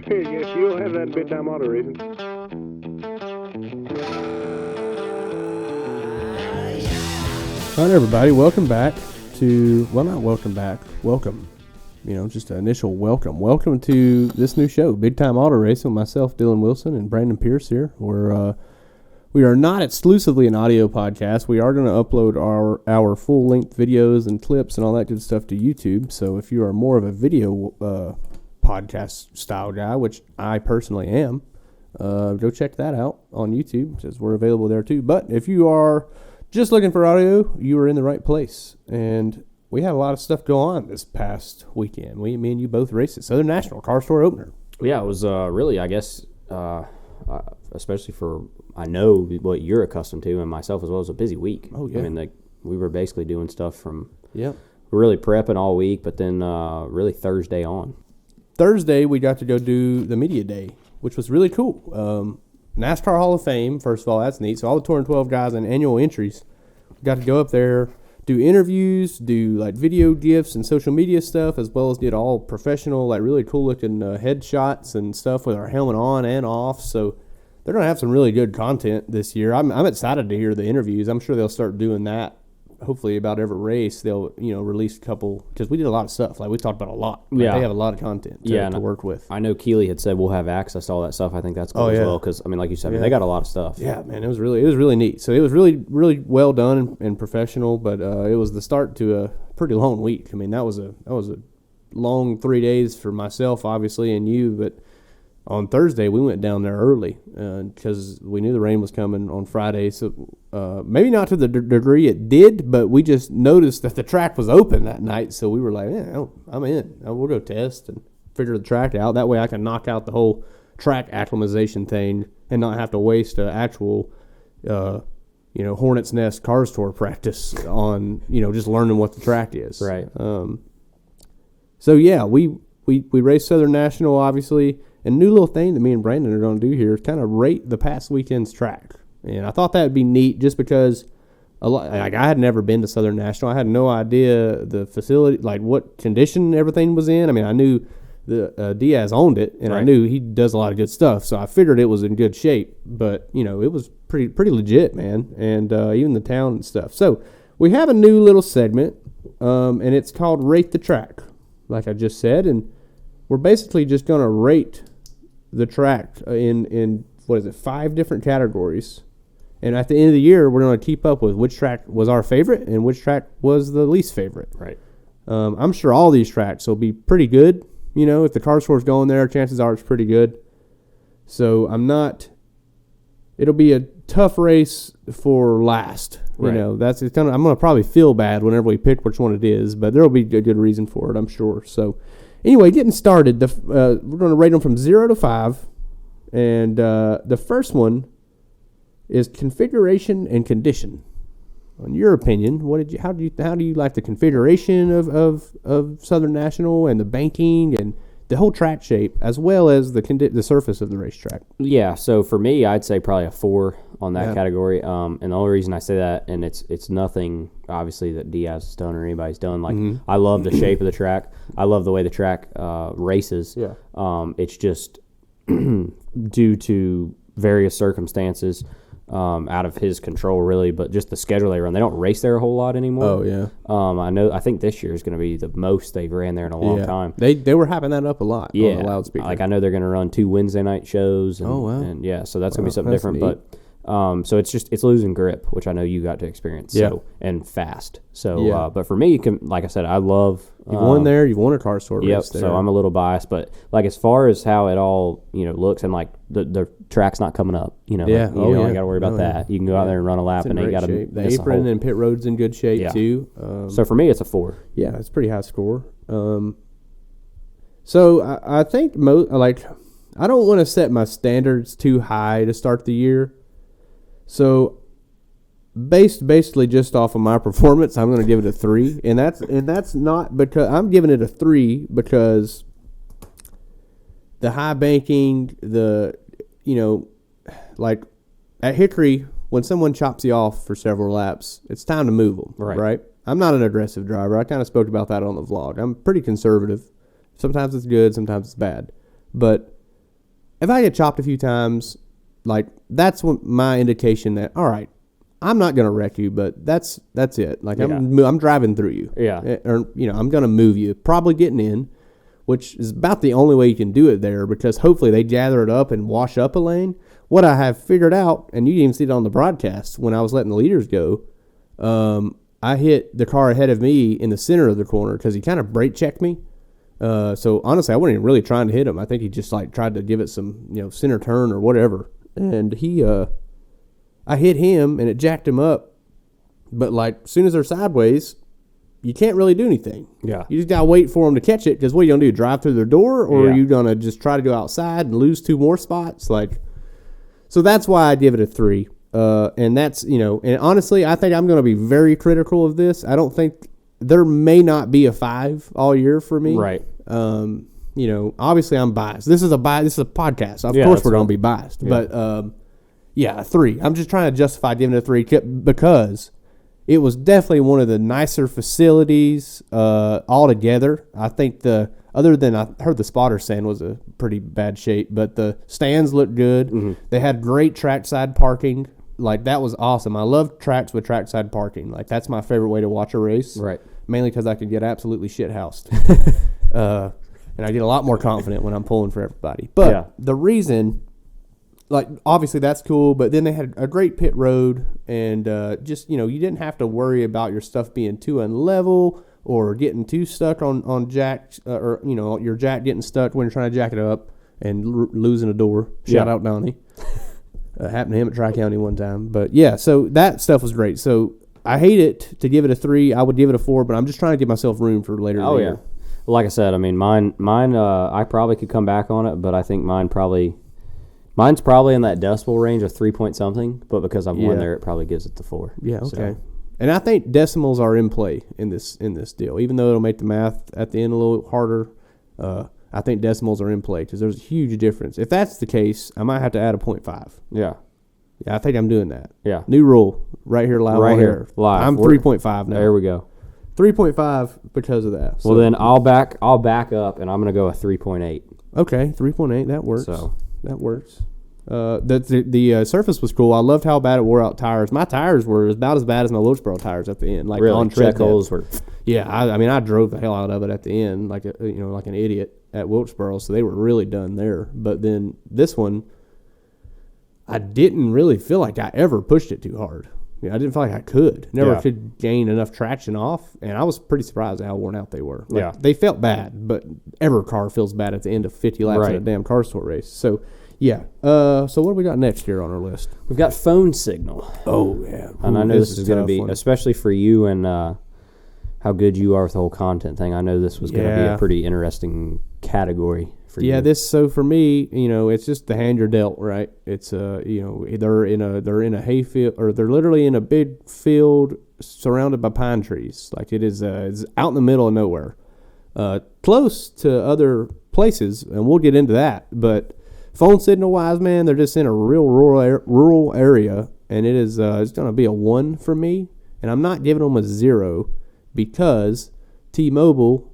Yes, you'll have that big time auto racing. All right, everybody, welcome back to, well, not welcome back, welcome. Just an initial welcome. Welcome to this new show, Big Time Auto Racing, with myself, Dylon Wilson, and Brandon Pierce here. We are not exclusively an audio podcast. We are going to upload our full-length videos and clips and all that good stuff to YouTube. So if you are more of a video podcast-style guy, which I personally am, go check that out on YouTube, because we're available there too. But if you are just looking for audio, you are in the right place. And we had a lot of stuff go on this past weekend. Me and you both raced at Southern National, car store opener. Yeah, it was really, I guess, especially for, I know what you're accustomed to, and myself as well, it was a busy week. Oh, yeah. I mean, we were basically doing stuff from, Yep. really prepping all week, but then really Thursday on. Thursday, we got to go do the media day, which was really cool. NASCAR Hall of Fame, first of all, that's neat. So all the Touring 12 guys and annual entries got to go up there, do interviews, do like video gifts and social media stuff, as well as did all professional, like really cool looking headshots and stuff with our helmet on and off. So they're going to have some really good content this year. I'm excited to hear the interviews. I'm sure they'll start doing that. Hopefully about every race they'll release a couple, because we did a lot of stuff. Like we talked about a lot. Like, yeah, they have a lot of content to work with. I know Keeley had said we'll have access to all that stuff. I think that's cool as well, because I mean, like you said, they got a lot of stuff. Yeah, man, it was really neat. So it was really well done and professional. But it was the start to a pretty long week. I mean, that was a long 3 days for myself, obviously, and you. But on Thursday, we went down there early because we knew the rain was coming on Friday. So maybe not to the degree it did, but we just noticed that the track was open that night. So we were like, I'm in. We'll go test and figure the track out. That way I can knock out the whole track acclimatization thing and not have to waste an actual, Hornet's Nest Cars Tour practice on, just learning what the track is. Right. So, yeah, we raced Southern National, obviously. And a new little thing that me and Brandon are going to do here is kind of rate the past weekend's track. And I thought that would be neat just because I had never been to Southern National. I had no idea the facility, like what condition everything was in. I mean, I knew the Diaz owned it, and I knew he does a lot of good stuff. So I figured it was in good shape. But, it was pretty legit, man. And even the town and stuff. So we have a new little segment, and it's called Rate the Track, like I just said. And we're basically just going to rate the track in 5 different categories. And at the end of the year, we're going to keep up with which track was our favorite and which track was the least favorite. Right. I'm sure all these tracks will be pretty good. If the car store's going there, chances are it's pretty good. So it'll be a tough race for last. Right. I'm going to probably feel bad whenever we pick which one it is, but there'll be a good reason for it, I'm sure. So anyway, getting started, we're going to rate them from 0 to 5. And the first one is configuration and condition. In your opinion, how do you like the configuration of Southern National and the banking and the whole track shape, as well as the surface of the racetrack? Yeah, so for me, I'd say probably a 4 on that category. And the only reason I say that, and it's nothing obviously that Diaz has done or anybody's done. Like I love the shape of the track. I love the way the track races. Yeah. It's just due to various circumstances out of his control, really. But just the schedule they run, they don't race there a whole lot anymore. Oh yeah. I think this year is going to be the most they've ran there in a long time. They were hyping that up a lot on the loudspeaker. Like I know they're going to run 2 Wednesday night shows. And, oh wow. And yeah, so that's going to be something different. Neat. But so it's losing grip, which I know you got to experience. Yeah. So, and fast. So but for me, like I said, I love. You've won there. You've won a car store race there. So I'm a little biased, but like as far as how it all looks, and like the track's not coming up, you got to worry about that. You can go out there and run a lap, and ain't got to. The apron and pit road's in good shape too. So for me, it's a 4. Yeah, it's a pretty high score. So I think I don't want to set my standards too high to start the year. So basically just off of my performance, I'm going to give it a 3, and that's not because I'm giving it a 3 because the high banking, like at Hickory, when someone chops you off for several laps, it's time to move them, right? I'm not an aggressive driver. I kind of spoke about that on the vlog. I'm pretty conservative. Sometimes it's good, sometimes it's bad. But if I get chopped a few times, like that's what my indication that all right, I'm not gonna wreck you, but that's it. Like I'm driving through you. Yeah. Or I'm gonna move you, probably getting in, which is about the only way you can do it there because hopefully they gather it up and wash up a lane. What I have figured out, and you didn't even see it on the broadcast when I was letting the leaders go, I hit the car ahead of me in the center of the corner because he kind of brake checked me. So honestly, I wasn't even really trying to hit him. I think he just like tried to give it some center turn or whatever, and I hit him and it jacked him up. But like as soon as they're sideways, you can't really do anything. Yeah. You just got to wait for them to catch it because what are you going to do, drive through their door or are you going to just try to go outside and lose 2 more spots? So that's why I give it a 3. And that's, and honestly, I think I'm going to be very critical of this. I don't think there may not be a 5 all year for me. Right. Obviously I'm biased. This is a podcast. Of course we're going to be biased. Yeah. But, a 3. I'm just trying to justify giving it a 3 because it was definitely one of the nicer facilities altogether. I think other than I heard the spotter stand was a pretty bad shape, but the stands looked good. Mm-hmm. They had great trackside parking. Like that was awesome. I love tracks with trackside parking. Like that's my favorite way to watch a race. Right. Mainly because I could get absolutely shit-housed. And I get a lot more confident when I'm pulling for everybody. But the reason, like obviously that's cool, but then they had a great pit road and just, you didn't have to worry about your stuff being too unlevel or getting too stuck on jack or, your jack getting stuck when you're trying to jack it up and losing a door. Shout out Donnie. Happened to him at Tri-County one time. But, so that stuff was great. So I hate it to give it a 3. I would give it a 4, but I'm just trying to give myself room for later in the year. Well, like I said, I mean, mine I probably could come back on it, but I think mine's probably in that decibel range of 3 point something, but because I've won there, it probably gives it the 4. Yeah, okay. So. And I think decimals are in play in this deal. Even though it'll make the math at the end a little harder, I think decimals are in play because there's a huge difference. If that's the case, I might have to add a 0.5. Yeah. Yeah, I think I'm doing that. Yeah. New rule right here live right on here air. live. I'm 3.5 now. There we go. 3.5 because of that. So. Well, then I'll back up, and I'm going to go a 3.8. Okay, 3.8. That works. So that works. The surface was cool. I loved how bad it wore out tires. My tires were about as bad as my Wilkesboro tires at the end. Like really? On tread check holes were. Yeah, I mean I drove the hell out of it at the end, like like an idiot at Wilkesboro. So they were really done there. But then this one, I didn't really feel like I ever pushed it too hard. I didn't feel like I could. Never could gain enough traction off, and I was pretty surprised at how worn out they were. They felt bad, but every car feels bad at the end of 50 laps in a damn car sport race. So. Yeah. So what do we got next here on our list? We've got phone signal. Oh, yeah. And I know this is going to be, especially for you and how good you are with the whole content thing, I know this was going to be a pretty interesting category for you. Yeah, so for me, it's just the hand you're dealt, right? It's, they're in a hayfield, or they're literally in a big field surrounded by pine trees. Like it is it's out in the middle of nowhere. Close to other places, and we'll get into that, but phone signal wise, man, they're just in a real rural area, and it is it's going to be a 1 for me, and I'm not giving them a 0 because T-Mobile,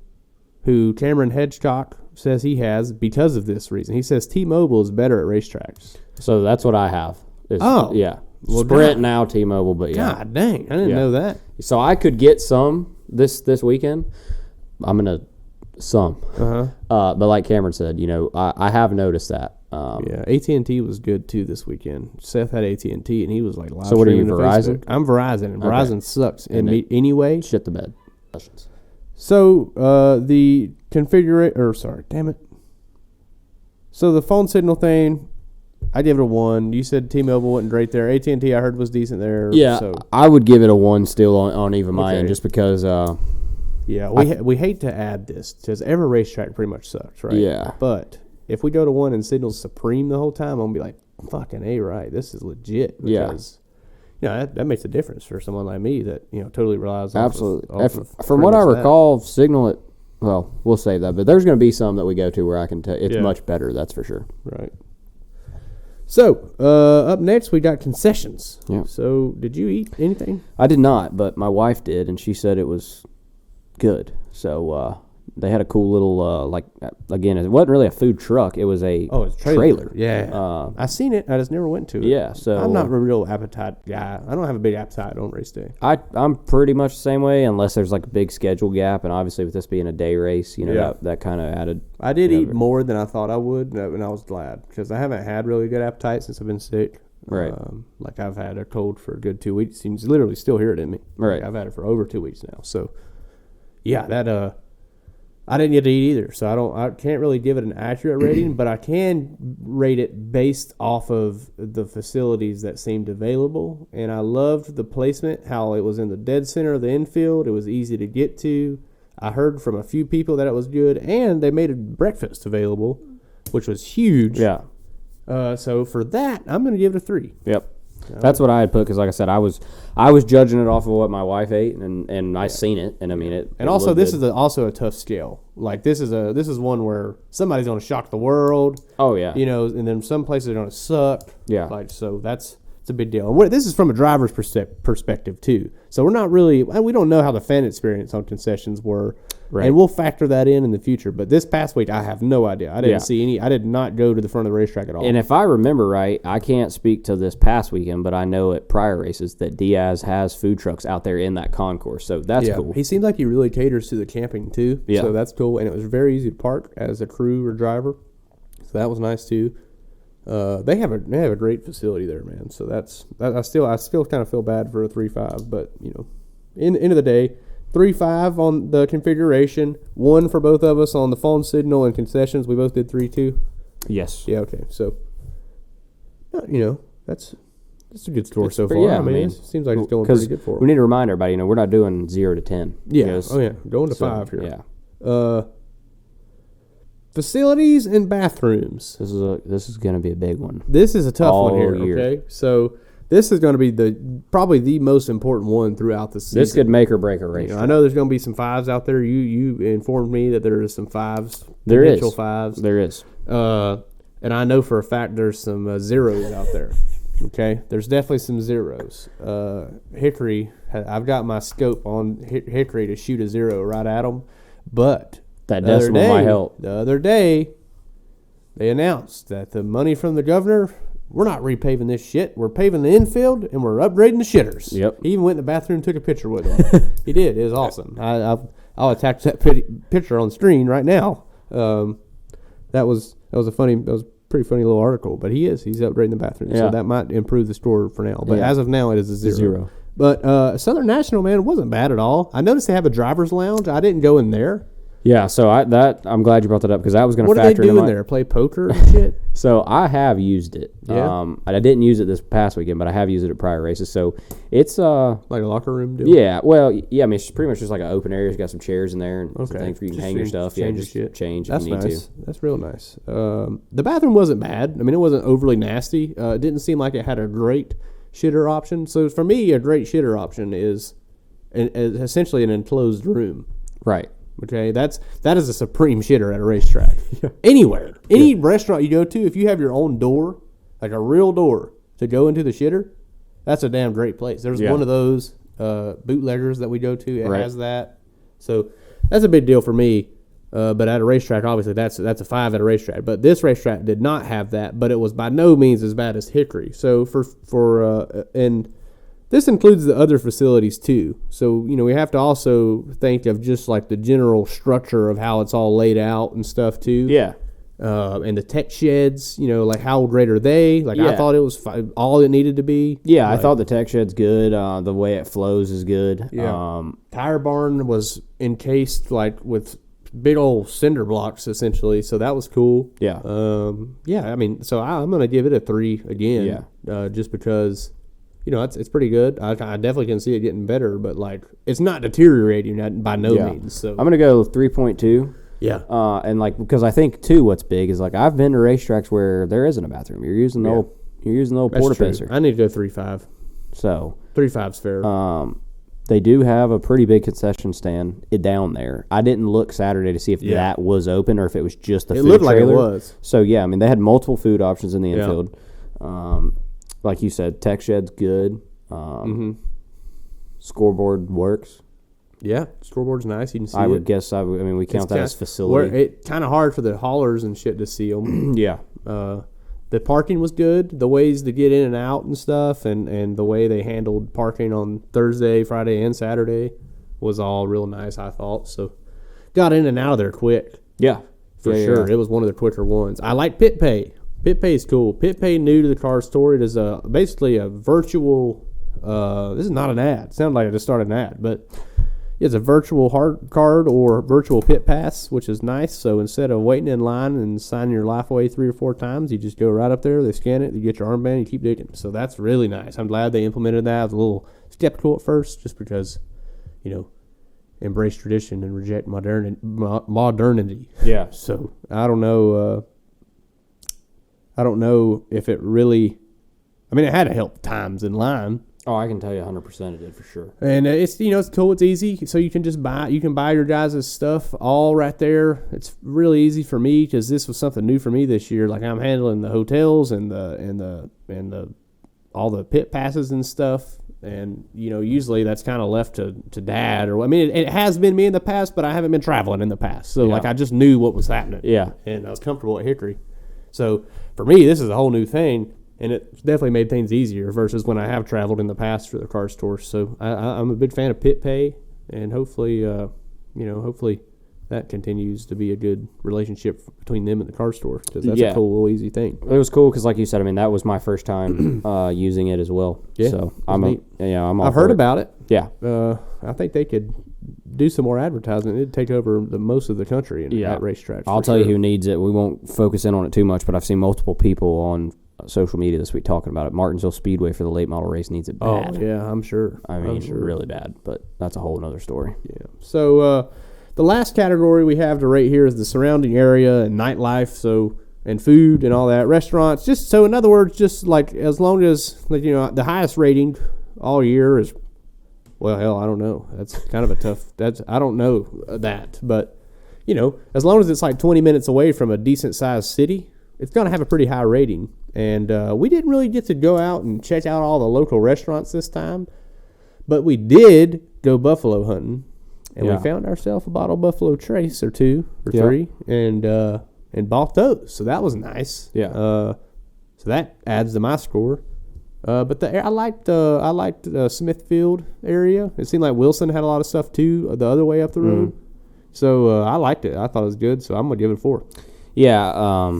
who Cameron Hedgecock says he has because of this reason. He says T-Mobile is better at racetracks. So that's what I have. Yeah. Well, Sprint now, T-Mobile, but yeah. God dang, I didn't know that. So I could get some this weekend. I'm going to some. But like Cameron said, I have noticed that. AT&T was good too this weekend. Seth had AT&T, and he was like live. So what are you, Verizon? I'm Verizon, and Verizon sucks. And anyway, shit the bed. So the damn it. So the phone signal thing, I give it a 1. You said T-Mobile wasn't great there. AT&T I heard was decent there. Yeah, so. I would give it a 1 still on even my end, just because. Yeah, we hate to add this because every racetrack pretty much sucks, right? Yeah, but if we go to one and signal's supreme the whole time, I'm gonna be like, fucking A, right? This is legit. Because, that makes a difference for someone like me that totally relies on. Absolutely. From what I recall, signal we'll save that, but there's going to be some that we go to where I can tell it's much better. That's for sure. Right. So up next we got concessions. Yeah. So did you eat anything? I did not, but my wife did, and she said it was good. So They had a cool little again, it wasn't really a food truck. It was a it's trailer. Yeah, I seen it. I just never went to it. Yeah, so I'm not a real appetite guy. I don't have a big appetite on race day. I'm pretty much the same way, unless there's like a big schedule gap, and obviously with this being a day race, that kind of added. I did eat more than I thought I would, and I was glad because I haven't had really good appetite since I've been sick. Right. Like I've had a cold for a good 2 weeks. You can literally still hear it in me. Right. Like I've had it for over 2 weeks now. So, yeah, that I didn't get to eat either, so I can't really give it an accurate rating, but I can rate it based off of the facilities that seemed available. And I loved the placement, how it was in the dead center of the infield. It was easy to get to. I heard from a few people that it was good, and they made a breakfast available, which was huge. Yeah. So for that, I'm going to give it a 3. Yep. That's what I had put because, like I said, I was judging it off of what my wife ate, and I seen it, and I mean it. And also, this is also a tough scale. Like this is one where somebody's going to shock the world. Oh yeah. And then some places are going to suck. Yeah. Like so, it's a big deal. And this is from a driver's perspective too. So we don't know how the fan experience on concessions were. Right. And we'll factor that in the future. But this past week, I have no idea. I didn't see any. I did not go to the front of the racetrack at all. And if I remember right, I can't speak to this past weekend, but I know at prior races that Diaz has food trucks out there in that concourse. So that's cool. He seems like he really caters to the camping too. Yeah. So that's cool. And it was very easy to park as a crew or driver. So that was nice too. They have a great facility there, man. So I still kind of feel bad for a 3.5, but end of the day. 3.5 on the configuration, 1 for both of us on the phone signal and concessions. We both did 3.2. Yes. Yeah. Okay. So, that's a good score so far. Yeah, I mean, it seems like it's going pretty good for us. We need to remind everybody, we're not doing 0 to 10. Yeah. Going to 5 here. Yeah. Facilities and bathrooms. This is going to be a big one. This is a tough one here. Year. Okay. So. This is going to be probably the most important one throughout the season. This could make or break a race. I know there's going to be some 5s out there. You informed me that there is some 5s. There is. Potential 5s. There is. And I know for a fact there's some 0s out there. Okay? There's definitely some 0s. Hickory, I've got my scope on Hickory to shoot a 0 right at them. But that decimal might help. The other day, they announced that the money from the governor... We're not repaving this shit. We're paving the infield, and we're upgrading the shitters. Yep. He even went in the bathroom and took a picture with him. He did. It was awesome. I'll attach that picture on the screen right now. That was a pretty funny little article. But he's upgrading the bathroom, so that might improve the score for now. But as of now, it is a 0. But Southern National, man, it wasn't bad at all. I noticed they have a driver's lounge. I didn't go in there. Yeah, so I'm glad you brought that up because I was going to factor in. What do they do in there? Play poker and shit? So I have used it. Yeah. I didn't use it this past weekend, but I have used it at prior races. So it's like a locker room deal. Yeah, well, yeah. I mean, it's pretty much just like an open area. It's got some chairs in there and some things where you can hang your stuff. Just change if you need to. That's real nice. The bathroom wasn't bad. I mean, it wasn't overly nasty. It didn't seem like it had a great shitter option. So for me, a great shitter option is essentially an enclosed room. Right. Okay, that is a supreme shitter at a racetrack. Anywhere. Any restaurant you go to, if you have your own door, like a real door, to go into the shitter, that's a damn great place. There's one of those bootleggers that we go to. It has that. So that's a big deal for me. But at a racetrack, obviously, that's a 5 at a racetrack. But this racetrack did not have that, but it was by no means as bad as Hickory. So and this includes the other facilities too. So, we have to also think of just like the general structure of how it's all laid out and stuff too. Yeah. And the tech sheds, like how great are they? Like I thought it was all it needed to be. Yeah, I thought the tech shed's good. The way it flows is good. Yeah. Tire barn was encased like with big old cinder blocks essentially, so that was cool. Yeah. I mean, so I'm gonna give it a 3 again. Yeah. Just because. It's pretty good. I definitely can see it getting better, but it's not deteriorating by no means. So I'm gonna go 3.2. Yeah. And because I think too, what's big is I've been to racetracks where there isn't a bathroom. You're using the old porta pisser. I need to go 3.5. So 3.5's fair. They do have a pretty big concession stand down there. I didn't look Saturday to see if that was open or if it was just the food trailer. It looked like it was. So yeah, I mean they had multiple food options in the infield. Like you said, tech shed's good. Scoreboard works. Yeah, scoreboard's nice. You can see I would it. guess. I mean, we count that as facility. It's kind of hard for the haulers and shit to see them. Yeah. The parking was good. The ways to get in and out and stuff, and the way they handled parking on Thursday, Friday, and Saturday was all real nice, I thought. So got in and out of there quick. Yeah. For sure. It was one of the quicker ones. I like Pit Pay. Pit Pay is cool. Pit Pay, new to the car store. It is basically a virtual. This is not an ad. It sounded like I just started an ad, but it's a virtual hard card or virtual pit pass, which is nice. So instead of waiting in line and signing your life away 3 or 4 times, you just go right up there, they scan it, you get your armband, you keep digging. So that's really nice. I'm glad they implemented that. I was a little skeptical at first just because, embrace tradition and reject modernity. Yeah. So I don't know. I don't know if it really. I mean, it had to help times in line. Oh, I can tell you 100% it did for sure. And it's it's cool. It's easy, so you can just buy. You can buy your guys' stuff all right there. It's really easy for me because this was something new for me this year. Like I'm handling the hotels and the all the pit passes and stuff. And usually that's kind of left to Dad. Or I mean, it has been me in the past, but I haven't been traveling in the past. So I just knew what was happening. Yeah, and I was comfortable at Hickory. So for me, this is a whole new thing. And it definitely made things easier versus when I have traveled in the past for the car store. So I'm a big fan of Pit Pay, and hopefully, hopefully that continues to be a good relationship between them and the car store because that's a cool, little, easy thing. It was cool because, like you said, I mean that was my first time using it as well. Yeah, so I've heard about it. Yeah, I think they could do some more advertising. It'd take over most of the country at racetracks. I'll tell you who needs it. We won't focus in on it too much, but I've seen multiple people on social media this week talking about it. Martinsville Speedway for the late model race needs it bad. Oh, yeah, I'm sure. I mean, really bad, but that's a whole nother story. Yeah. So the last category we have to rate here is the surrounding area and nightlife, and food and all that. Restaurants, in other words, just like as long as, the highest rating all year is, well, hell, I don't know. That's kind of a tough, I don't know that. But, as long as it's like 20 minutes away from a decent-sized city, it's going to have a pretty high rating. And we didn't really get to go out and check out all the local restaurants this time, but we did go buffalo hunting, and we found ourselves a bottle of Buffalo Trace or 2 or 3, and bought those. So that was nice. Yeah. So that adds to my score. But I liked Smithfield area. It seemed like Wilson had a lot of stuff too, the other way up the road. So I liked it. I thought it was good. So I'm gonna give it a 4. Yeah.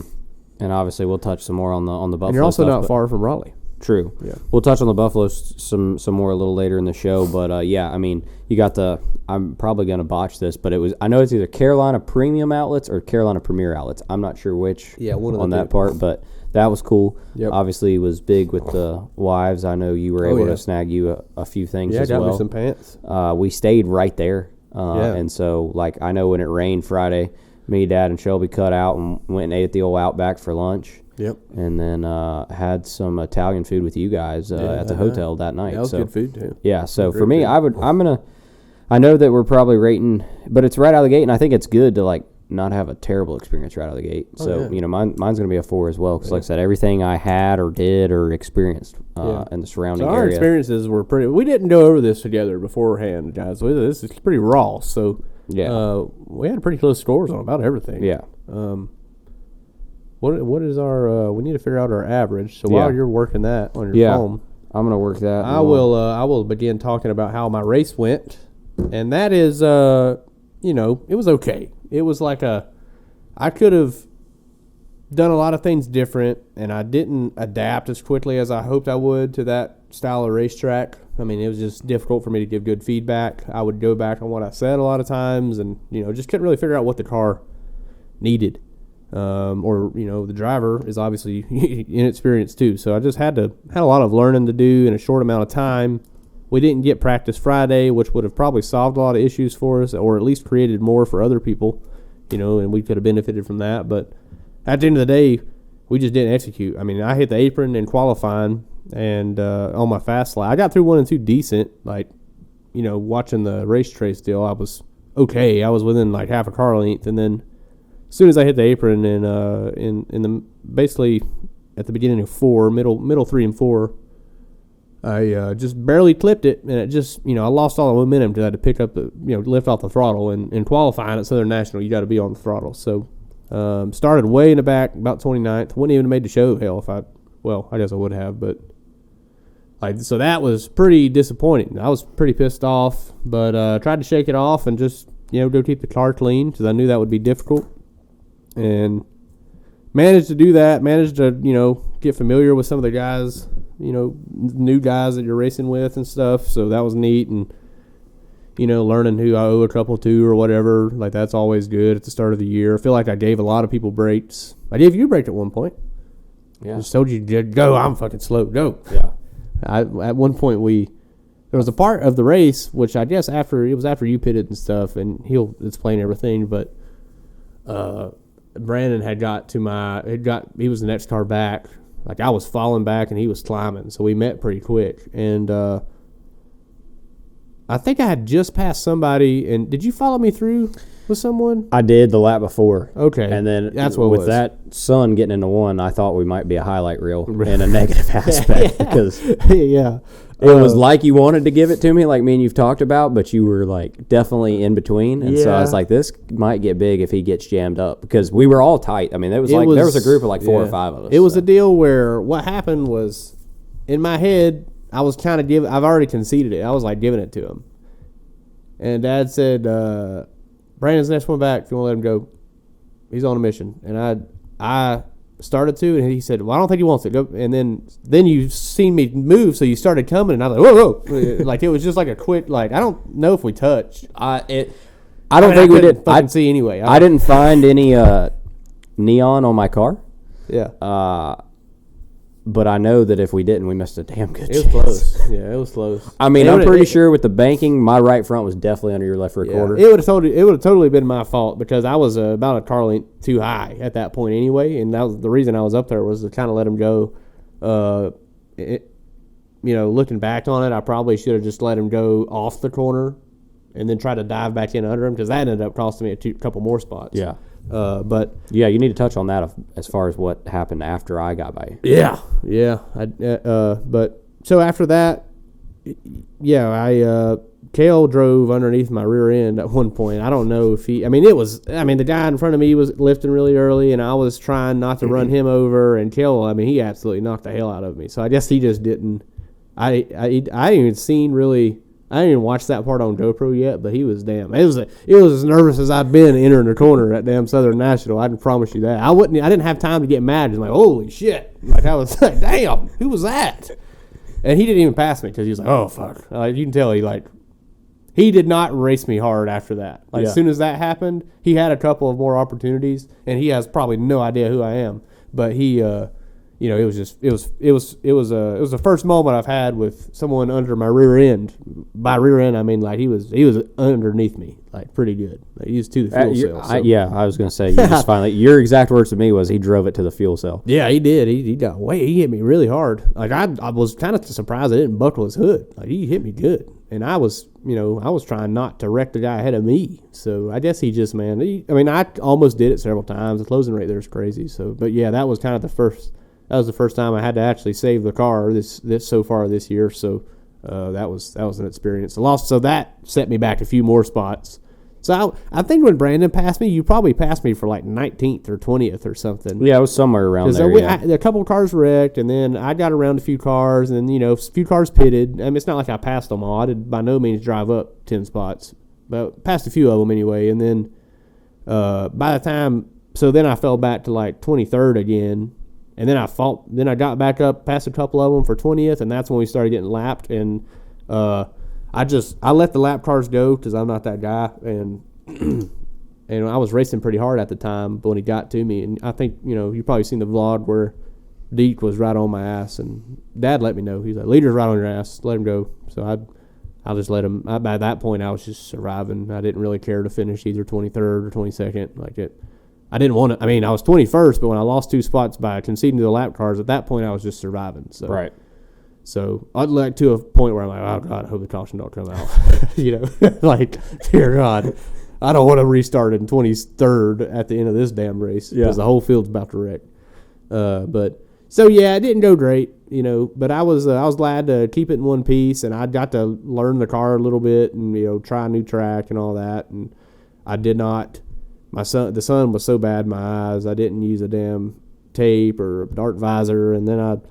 And obviously we'll touch some more on the Buffalo. And you're also stuff, not far from Raleigh. True. Yeah. We'll touch on the Buffalo some more a little later in the show, but I mean, you got I'm probably going to botch this, but I know it's either Carolina Premium Outlets or Carolina Premier Outlets. I'm not sure which one of on the that part, but that was cool. Yep. Obviously, it was big with the wives. I know you were able to snag you a few things as well. Yeah, got me some pants. We stayed right there, and so I know when it rained Friday, me, Dad, and Shelby cut out and went and ate at the old Outback for lunch. Yep. And then had some Italian food with you guys at the hotel that night. That was good food too. Yeah. So for me, I know that we're probably rating, but it's right out of the gate, and I think it's good to not have a terrible experience right out of the gate. Mine's going to be a 4 as well because, like I said, everything I had or did or experienced in the surrounding area. Our experiences were pretty. We didn't go over this together beforehand, guys. This is pretty raw. So we had pretty close scores on about everything. Yeah. What is our? We need to figure out our average. So while you're working that on your phone, I'm gonna work that. I will begin talking about how my race went, and that is, it was okay. It was I could have done a lot of things different, and I didn't adapt as quickly as I hoped I would to that style of racetrack. I mean, it was just difficult for me to give good feedback. I would go back on what I said a lot of times, and just couldn't really figure out what the car needed. The driver is obviously inexperienced too. So I just had a lot of learning to do in a short amount of time. We didn't get practice Friday, which would have probably solved a lot of issues for us, or at least created more for other people, and we could have benefited from that. But at the end of the day, we just didn't execute. I mean, I hit the apron in qualifying, and on my fast lap, I got through 1 and 2 decent. Watching the race trace deal, I was okay. I was within half a car length, and then as soon as I hit the apron in the basically at the beginning of 4, middle 3 and 4, I just barely clipped it, and it just, I lost all the momentum because I had to pick up lift off the throttle. And in qualifying at Southern National, you got to be on the throttle. So started way in the back, about 29th. Wouldn't even have made the show, hell, I guess I would have, but so that was pretty disappointing. I was pretty pissed off, but tried to shake it off and just, go keep the car clean because I knew that would be difficult. And managed to do that, managed to, get familiar with some of the guys, new guys that you're racing with and stuff. So that was neat. And, learning who I owe a couple to or whatever, that's always good at the start of the year. I feel like I gave a lot of people breaks. I gave you a break at one point. Yeah. I just told you, go, I'm fucking slow, go. Yeah. At one point there was a part of the race, which I guess after you pitted and stuff, and he'll explain everything, but Brandon had he was the next car back. I was falling back and he was climbing, so we met pretty quick. And I think I had just passed somebody, and did you follow me through with someone? I did the lap before. Okay. And then that's what with it was. that sun getting into one, I thought we might be a highlight reel in a negative aspect because yeah. It was like you wanted to give it to me, like me and you've talked about, but you were definitely in between. And so I was like, this might get big if he gets jammed up because we were all tight. I mean, there was a group of 4 or 5 of us. It was a deal where what happened was in my head, I was kind of I've already conceded it. I was giving it to him. And Dad said, Brandon's the next one back. If you want to let him go, he's on a mission. And I started to, and he said, well, I don't think he wants it. Go. And then you seen me move, so you started coming, and I was like, whoa. It was just a quick, I don't know if we touched. I don't think we did. I see anyway. I didn't find any neon on my car. Yeah. But I know that if we didn't, we missed a damn good chance. It was close. Yeah, it was close. I mean, I'm pretty sure with the banking, my right front was definitely under your left rear quarter. It would have totally been my fault because I was about a car length too high at that point anyway, and that was the reason I was up there was to kind of let him go. Looking back on it, I probably should have just let him go off the corner and then try to dive back in under him because that ended up costing me a couple more spots. Yeah. But yeah, you need to touch on that as far as what happened after I got by. Yeah. But so after that, Kale drove underneath my rear end at one point. I don't know if the guy in front of me was lifting really early, and I was trying not to run him over. And Kale, he absolutely knocked the hell out of me. So I guess he just didn't. I didn't even watch that part on GoPro yet, but he was damn. It was as nervous as I've been entering the corner at damn Southern National. I can promise you that. I didn't have time to get mad. Just holy shit! I was like, damn, who was that? And he didn't even pass me because he was like, oh fuck. You can tell he did not race me hard after that. As soon as that happened, he had a couple of more opportunities, and he has probably no idea who I am. But he. It was the first moment I've had with someone under my rear end. By rear end, I mean he was underneath me, pretty good. He was to the fuel cell. So. I was gonna say you just finally. Your exact words to me was he drove it to the fuel cell. Yeah, he did. He got away. He hit me really hard. I was kind of surprised I didn't buckle his hood. He hit me good, and I was trying not to wreck the guy ahead of me. So I guess he just I almost did it several times. The closing rate there is crazy. So, but yeah, that was kind of the first. That was the first time I had to actually save the car this so far this year. So that was an experience. So that set me back a few more spots. So I think when Brandon passed me, you probably passed me for 19th or 20th or something. Yeah, it was somewhere around there. A couple of cars wrecked, and then I got around a few cars, and then a few cars pitted. It's not like I passed them all. I did by no means drive up 10 spots, but passed a few of them anyway. And then by the time, then I fell back to 23rd again. And then I got back up past a couple of them for 20th, and that's when we started getting lapped. And I let the lap cars go because I'm not that guy, and I was racing pretty hard at the time. But when he got to me, and I think you probably seen the vlog where Deke was right on my ass, and Dad let me know. He's like, "Leader's right on your ass. Let him go." So I just let him. By that point, I was just surviving. I didn't really care to finish either 23rd or 22nd. I didn't want to. I was 21st, but when I lost 2 spots by conceding to the lap cars, at that point I was just surviving. So right. So I'd to a point where I'm like, oh God, I hope the caution don't come out. Dear God, I don't want to restart in 23rd at the end of this damn race because the whole field's about to wreck. But So yeah, it didn't go great, but I was glad to keep it in one piece, and I got to learn the car a little bit and try a new track and all that. And I did not. The sun was so bad in my eyes, I didn't use a damn tape or a dart visor, and then it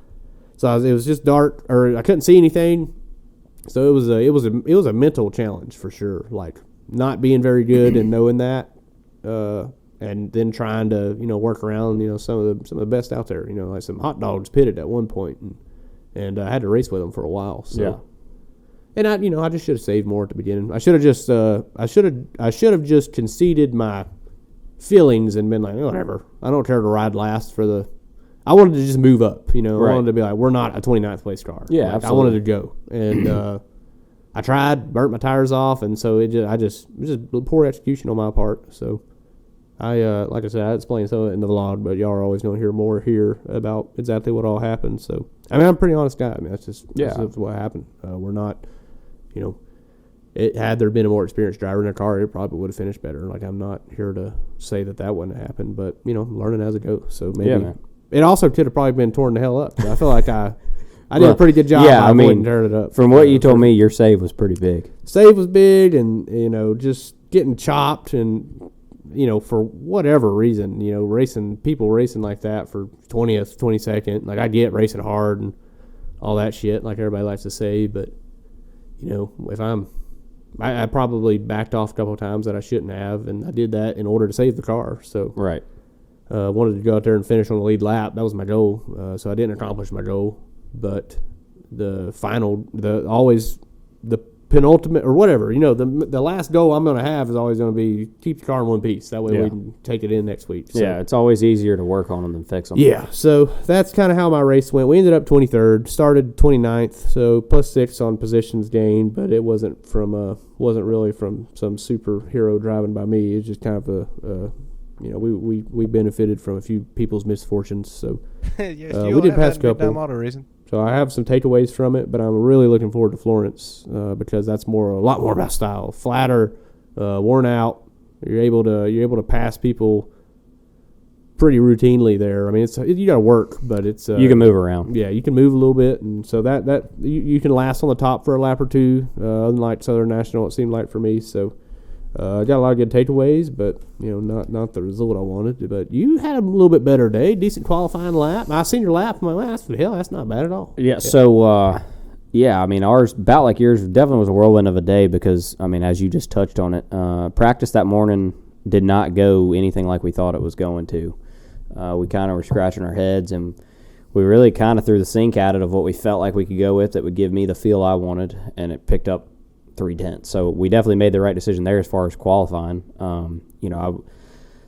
was just dark, or I couldn't see anything. So it was a mental challenge for sure, like not being very good and knowing that, and then trying to work around some of the best out there, like some hot dogs pitted at one point, and I had to race with them for a while. So. Yeah. And I just should have saved more at the beginning. I should have just conceded my feelings and been like, whatever. I don't care to ride last I wanted to just move up, I wanted to be like, we're not a 29th place car. Yeah, like, absolutely. I wanted to go. And I tried, burnt my tires off, and so it was just poor execution on my part. So like I said, I explained some of it in the vlog, but y'all are always going to hear more here about exactly what all happened. So, I'm a pretty honest guy. I mean, that's just what happened. We're not, had there been a more experienced driver in the car, it probably would have finished better. Like, I'm not here to say that wouldn't have happened, but, learning as it goes. So maybe it also could have probably been torn the hell up. So I feel like I did a pretty good job. Yeah, I mean, tearing it up. From what you told me, your save was pretty big. Save was big, and, just getting chopped and, for whatever reason, people racing like that for 20th, 22nd. Like, I get racing hard and all that shit, like everybody likes to say, but, if I probably backed off a couple of times that I shouldn't have, and I did that in order to save the car. So right, wanted to go out there and finish on the lead lap. That was my goal. So I didn't accomplish my goal, but the penultimate or whatever, the last goal I'm going to have is always going to be keep the car in one piece. That way we can take it in next week. So, yeah, it's always easier to work on them than fix them. Yeah, so that's kind of how my race went. We ended up 23rd, started 29th, so +6 on positions gained, but it wasn't really from some superhero driving by me. It's just kind of we benefited from a few people's misfortunes. So yes, we did pass a couple. Auto racing. So I have some takeaways from it, but I'm really looking forward to Florence because that's a lot more about style. Flatter, worn out. You're able to pass people pretty routinely there. I mean, you got to work, but it's you can move around. Yeah, you can move a little bit, and so that you can last on the top for a lap or two. Unlike Southern National, it seemed like for me. So got a lot of good takeaways, but not the result I wanted. But you had a little bit better day, decent qualifying lap. I seen your lap. I'm like, that's not bad at all. Yeah. So I mean, ours about like yours definitely was a whirlwind of a day because I mean, as you just touched on it, practice that morning did not go anything like we thought it was going to. We kind of were scratching our heads, and we really kind of threw the sink at it of what we felt like we could go with that would give me the feel I wanted, and it picked up 3/10. So we definitely made the right decision there as far as qualifying.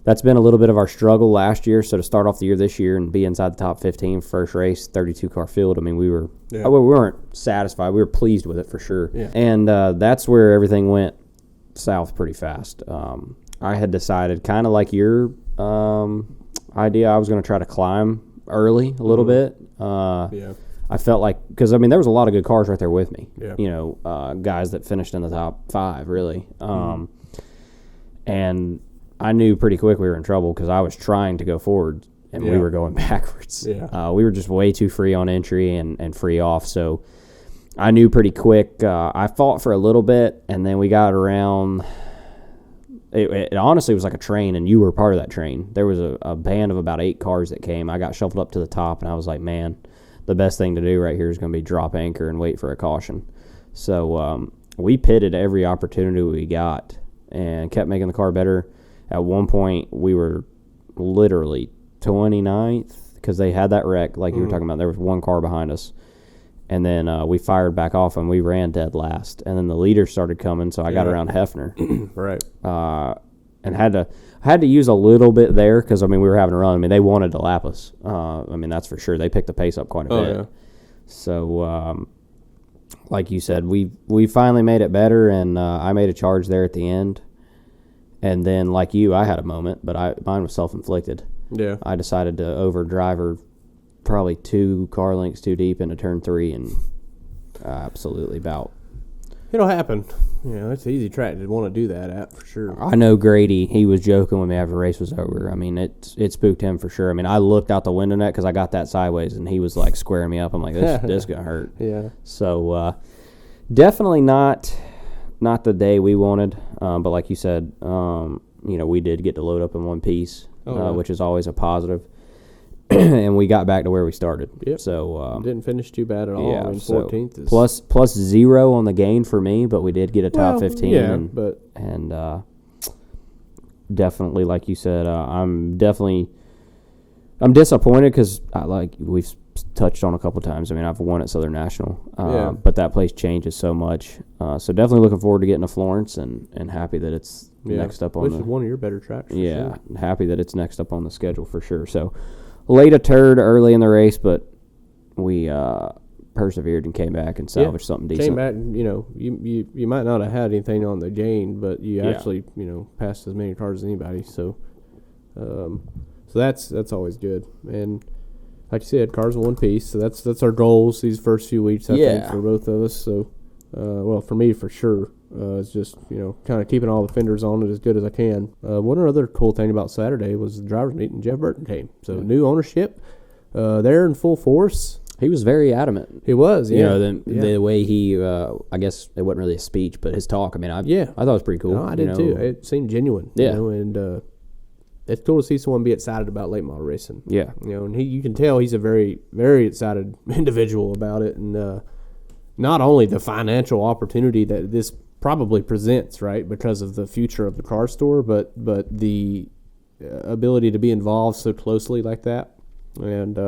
That's been a little bit of our struggle last year. So to start off the year this year and be inside the top 15 first race, 32 car field, I mean, we weren't satisfied. We were pleased with it for sure. Yeah. And that's where everything went south pretty fast. I had decided, kind of like your idea, I was going to try to climb early a little bit. I felt like, because I mean, there was a lot of good cars right there with me. Yeah. Guys that finished in the top 5, really. And I knew pretty quick we were in trouble because I was trying to go forward and we were going backwards. Yeah. We were just way too free on entry and free off. So I knew pretty quick. I fought for a little bit, and then we got around. It honestly was like a train, and you were part of that train. There was a band of about 8 cars that came. I got shuffled up to the top, and I was like, man, the best thing to do right here is going to be drop anchor and wait for a caution. So we pitted every opportunity we got and kept making the car better. At one point, we were literally 29th because they had that wreck like you were talking about. There was one car behind us. And then we fired back off, and we ran dead last. And then the leaders started coming, so I got around Hefner. Right. And had to use a little bit there because, I mean, we were having a run. I mean, they wanted to lap us. I mean, that's for sure. They picked the pace up quite a bit. Yeah. So, like you said, we finally made it better, and I made a charge there at the end. And then, like you, I had a moment, but mine was self-inflicted. Yeah. I decided to overdrive her probably 2 car lengths too deep into turn 3 and absolutely about It'll happen. It's an easy track to want to do that at for sure. I know Grady, he was joking with me after the race was over. I mean, it spooked him for sure. I mean, I looked out the window net because I got that sideways, and he was like squaring me up. I'm like, this going to hurt. Yeah. So definitely not the day we wanted. But like you said, we did get to load up in one piece, which is always a positive. And we got back to where we started. Yep. So didn't finish too bad at all. Yeah, 14th is plus 0 on the gain for me, but we did get a top 15. Yeah, and definitely, like you said, I'm disappointed because we've touched on a couple times. I mean, I've won at Southern National, but that place changes so much. So definitely looking forward to getting to Florence and happy that it's next up on which is one of your better tracks. Sure. Happy that it's next up on the schedule for sure. So. Laid a turd early in the race, but we persevered and came back and salvaged something decent. Came back, you might not have had anything on the gain, but you actually, passed as many cars as anybody. So, that's always good. And like you said, cars in one piece. So that's our goals these first few weeks. I think for both of us. So, for me for sure. It's just, kind of keeping all the fenders on it as good as I can. One other cool thing about Saturday was the drivers meeting. Jeff Burton came. So new ownership there in full force. He was very adamant. He was, yeah. The way he, I guess it wasn't really a speech, but his talk, I mean, I thought it was pretty cool. No, I did too. It seemed genuine. Yeah. And it's cool to see someone be excited about late model racing. Yeah. And you can tell he's a very, very excited individual about it. And not only the financial opportunity that this probably presents, right, because of the future of the car store, but the ability to be involved so closely like that. And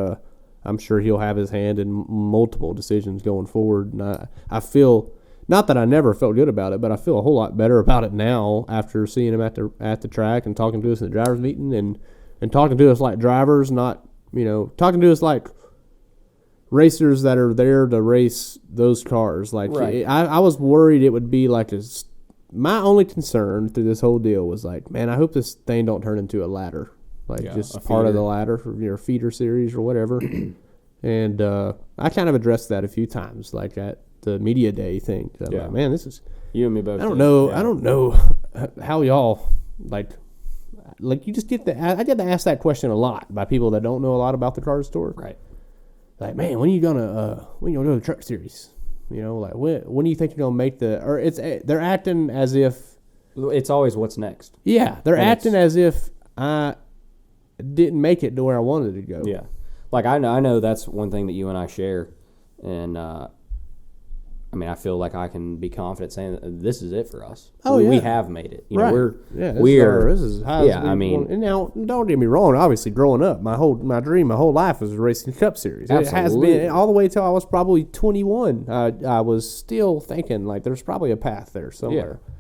I'm sure he'll have his hand in multiple decisions going forward. And I feel, not that I never felt good about it, but I feel a whole lot better about it now after seeing him at the track and talking to us in the drivers meeting and talking to us like drivers, not, talking to us like racers that are there to race those cars. Like, right. I was worried it would be like my only concern through this whole deal was like, man, I hope this thing don't turn into a ladder, just a part of the ladder for your feeder series or whatever. And I kind of addressed that a few times, like at the media day thing. I'm like, man, this is you and me both. I don't know how y'all like you just get I get to ask that question a lot by people that don't know a lot about the car store. Right. Like, man, when you gonna go to the truck series? Like when do you think you're gonna make they're acting as if it's always what's next. Yeah, they're acting as if I didn't make it to where I wanted to go. Yeah, like I know that's one thing that you and I share, and I mean, I feel like I can be confident saying that this is it for us. We have made it. Right. This is high as we want. And now, don't get me wrong. Obviously, growing up, my whole life was racing Cup Series. Absolutely. It has been all the way till I was probably 21. I was still thinking like there's probably a path there somewhere. Yeah.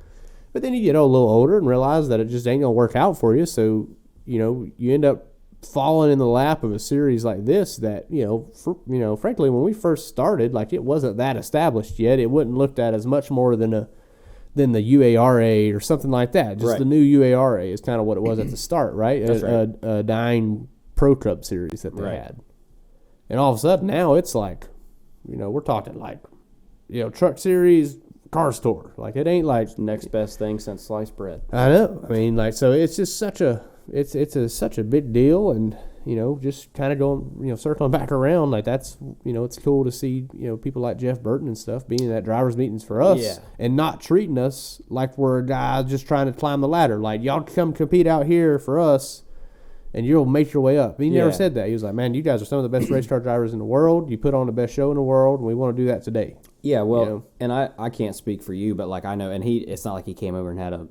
But then you get a little older and realize that it just ain't gonna work out for you. So you end up falling in the lap of a series like this that, frankly, when we first started, like it wasn't that established yet. It wasn't looked at as much more than the UARA or something like that. Just the new UARA is kind of what it was at the start, right? That's right. A dying Pro Cup series that they had. And all of a sudden now it's like, we're talking like, truck series, car store. Like it ain't like next best thing since sliced bread. I know. I mean, like, so it's just such a big deal, and just kind of going, circling back around, like that's, it's cool to see, people like Jeff Burton and stuff being at drivers meetings for us, and not treating us like we're a guy just trying to climb the ladder. Like, y'all come compete out here for us, and you'll make your way up. He never said that. He was like, man, you guys are some of the best race car drivers in the world. You put on the best show in the world, and we want to do that today. Yeah, well, and I can't speak for you, but like I know, and it's not like he came over and had a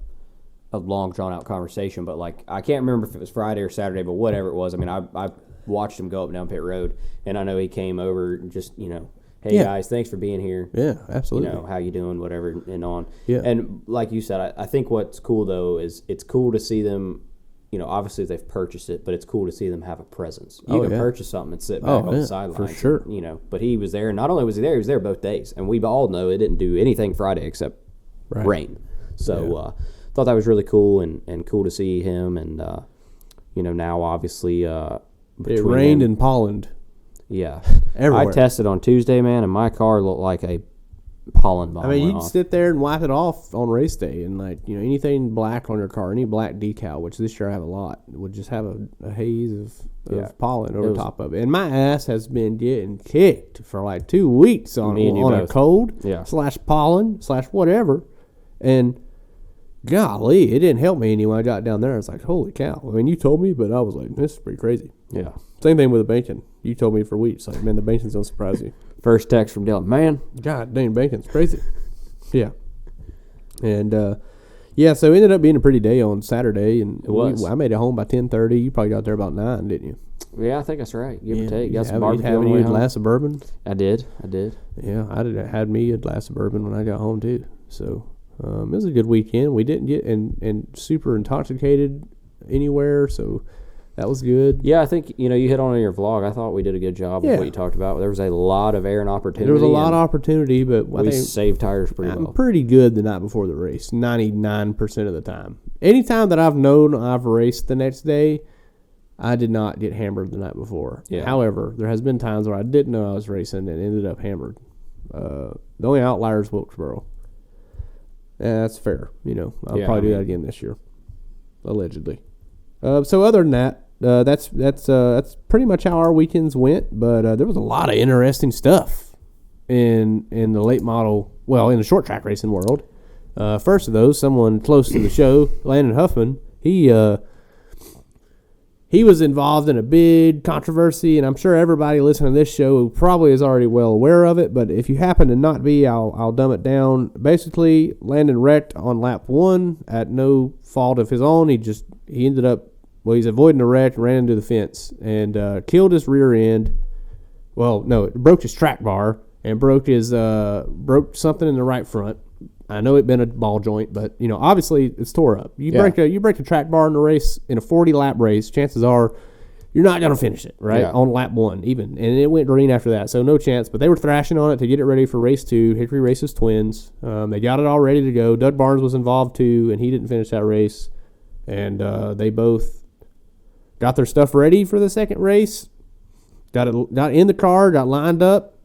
long, drawn-out conversation, but, like, I can't remember if it was Friday or Saturday, but whatever it was. I mean, I watched him go up and down pit road, and I know he came over and just, hey, guys, thanks for being here. Yeah, absolutely. How you doing, whatever, and on. Yeah. And like you said, I think what's cool, though, is it's cool to see them, obviously they've purchased it, but it's cool to see them have a presence. You can purchase something and sit back on the sidelines. For sure. And, but he was there, and not only was he there both days. And we all know it didn't do anything Friday except rain. So, thought that was really cool and cool to see him, and now obviously it rained in Poland. Yeah, everywhere. I tested on Tuesday, man, and my car looked like a pollen bomb. I mean, went you'd off. sit there and wipe it off on race day, and anything black on your car, any black decal, which this year I have a lot, would just have a haze of pollen over top of it. And my ass has been getting kicked for like 2 weeks on a cold / pollen / whatever, and golly, it didn't help me any when I got down there. I was like, holy cow! I mean, you told me, but I was like, this is pretty crazy. Yeah. Same thing with the bacon. You told me for weeks, like, man, the bacon's don't surprise you. First text from Dylon, man. God dang, bacon's crazy. Yeah. And, so it ended up being a pretty day on Saturday. And it was. I made it home by 10:30. You probably got there about 9, didn't you? Yeah, I think that's right. Give or take. You Got some barbecue having on the way a home. glass of bourbon? I did. Yeah, had me a glass of bourbon when I got home, too. So it was a good weekend. We didn't get and super intoxicated anywhere, so that was good. Yeah, I think, you hit on in your vlog. I thought we did a good job of what you talked about. There was a lot of air and opportunity. There was a lot of opportunity, but we saved tires pretty well. I'm pretty good the night before the race, 99% of the time. Anytime that I've known I've raced the next day, I did not get hammered the night before. Yeah. However, there has been times where I didn't know I was racing and ended up hammered. The only outlier is Wilkesboro. Yeah, that's fair. I'll probably do that again this year, allegedly. So other than that, that's pretty much how our weekends went. But there was a lot of interesting stuff in the late model, in the short track racing world. First of those, someone close to the show, Landon Huffman, he was involved in a big controversy, and I'm sure everybody listening to this show probably is already well aware of it, but if you happen to not be, I'll dumb it down. Basically, Landon wrecked on lap 1 at no fault of his own. He ended up, he's avoiding the wreck, ran into the fence, and killed his rear end. Well, no, it broke his track bar and broke something in the right front. I know it'd been a ball joint, but obviously it's tore up. You break a track bar in a race, in a 40-lap race, chances are you're not going to finish it, right? Yeah. On lap 1 even. And it went green after that, so no chance. But they were thrashing on it to get it ready for race 2. Hickory races twins. They got it all ready to go. Doug Barnes was involved too, and he didn't finish that race. And they both got their stuff ready for the second race. Got in the car, got lined up.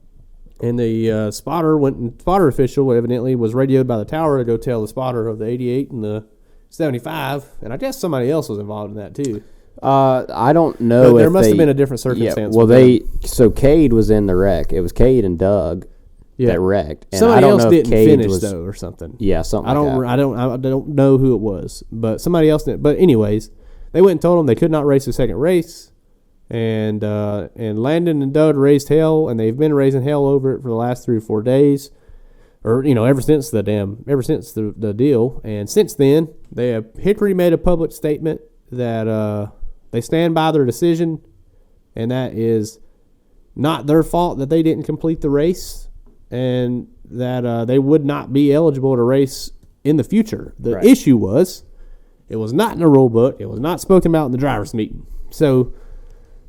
And the spotter official evidently was radioed by the tower to go tell the spotter of the 88 and the 75. And I guess somebody else was involved in that too. I don't know. But there must have been a different circumstance. Yeah, so Cade was in the wreck. It was Cade and Doug that wrecked. And somebody else didn't finish though, or something. Yeah, something. I don't know who it was, but somebody else did. But anyways, they went and told them they could not race the second race. And Landon and Doug raised hell, and they've been raising hell over it for the last 3 or 4 days, or ever since the deal. And since then, Hickory made a public statement that they stand by their decision, and that is not their fault that they didn't complete the race, and that they would not be eligible to race in the future. The issue was it was not in the rule book. It was not spoken about in the drivers' meeting. So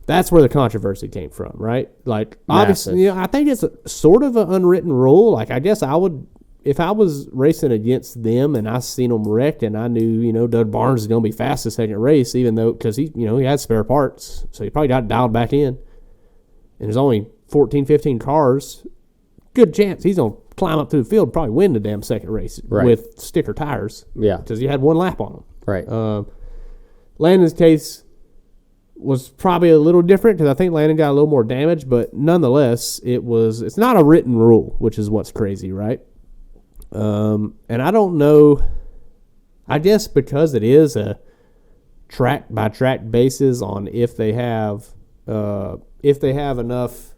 that's where the controversy came from, right? Like, obviously, I think it's sort of an unwritten rule. Like, I guess I would, if I was racing against them and I seen them wrecked and I knew, Doug Barnes is going to be fast the second race, even though, because he had spare parts, so he probably got dialed back in. And there's only 14, 15 cars. Good chance he's going to climb up through the field and probably win the damn second race with sticker tires. Yeah. Because he had one lap on him. Right. Landon's case was probably a little different because I think Landon got a little more damage, but nonetheless, it's not a written rule, which is what's crazy, right? And I don't know, I guess because it is a track by track basis on if they have enough,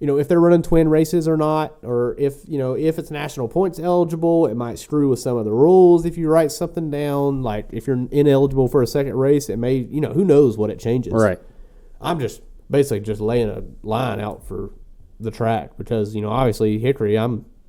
if they're running twin races or not, or if it's national points eligible, it might screw with some of the rules. If you write something down, like if you're ineligible for a second race, it may, who knows what it changes. Right. I'm just basically just laying a line out for the track because, obviously Hickory, I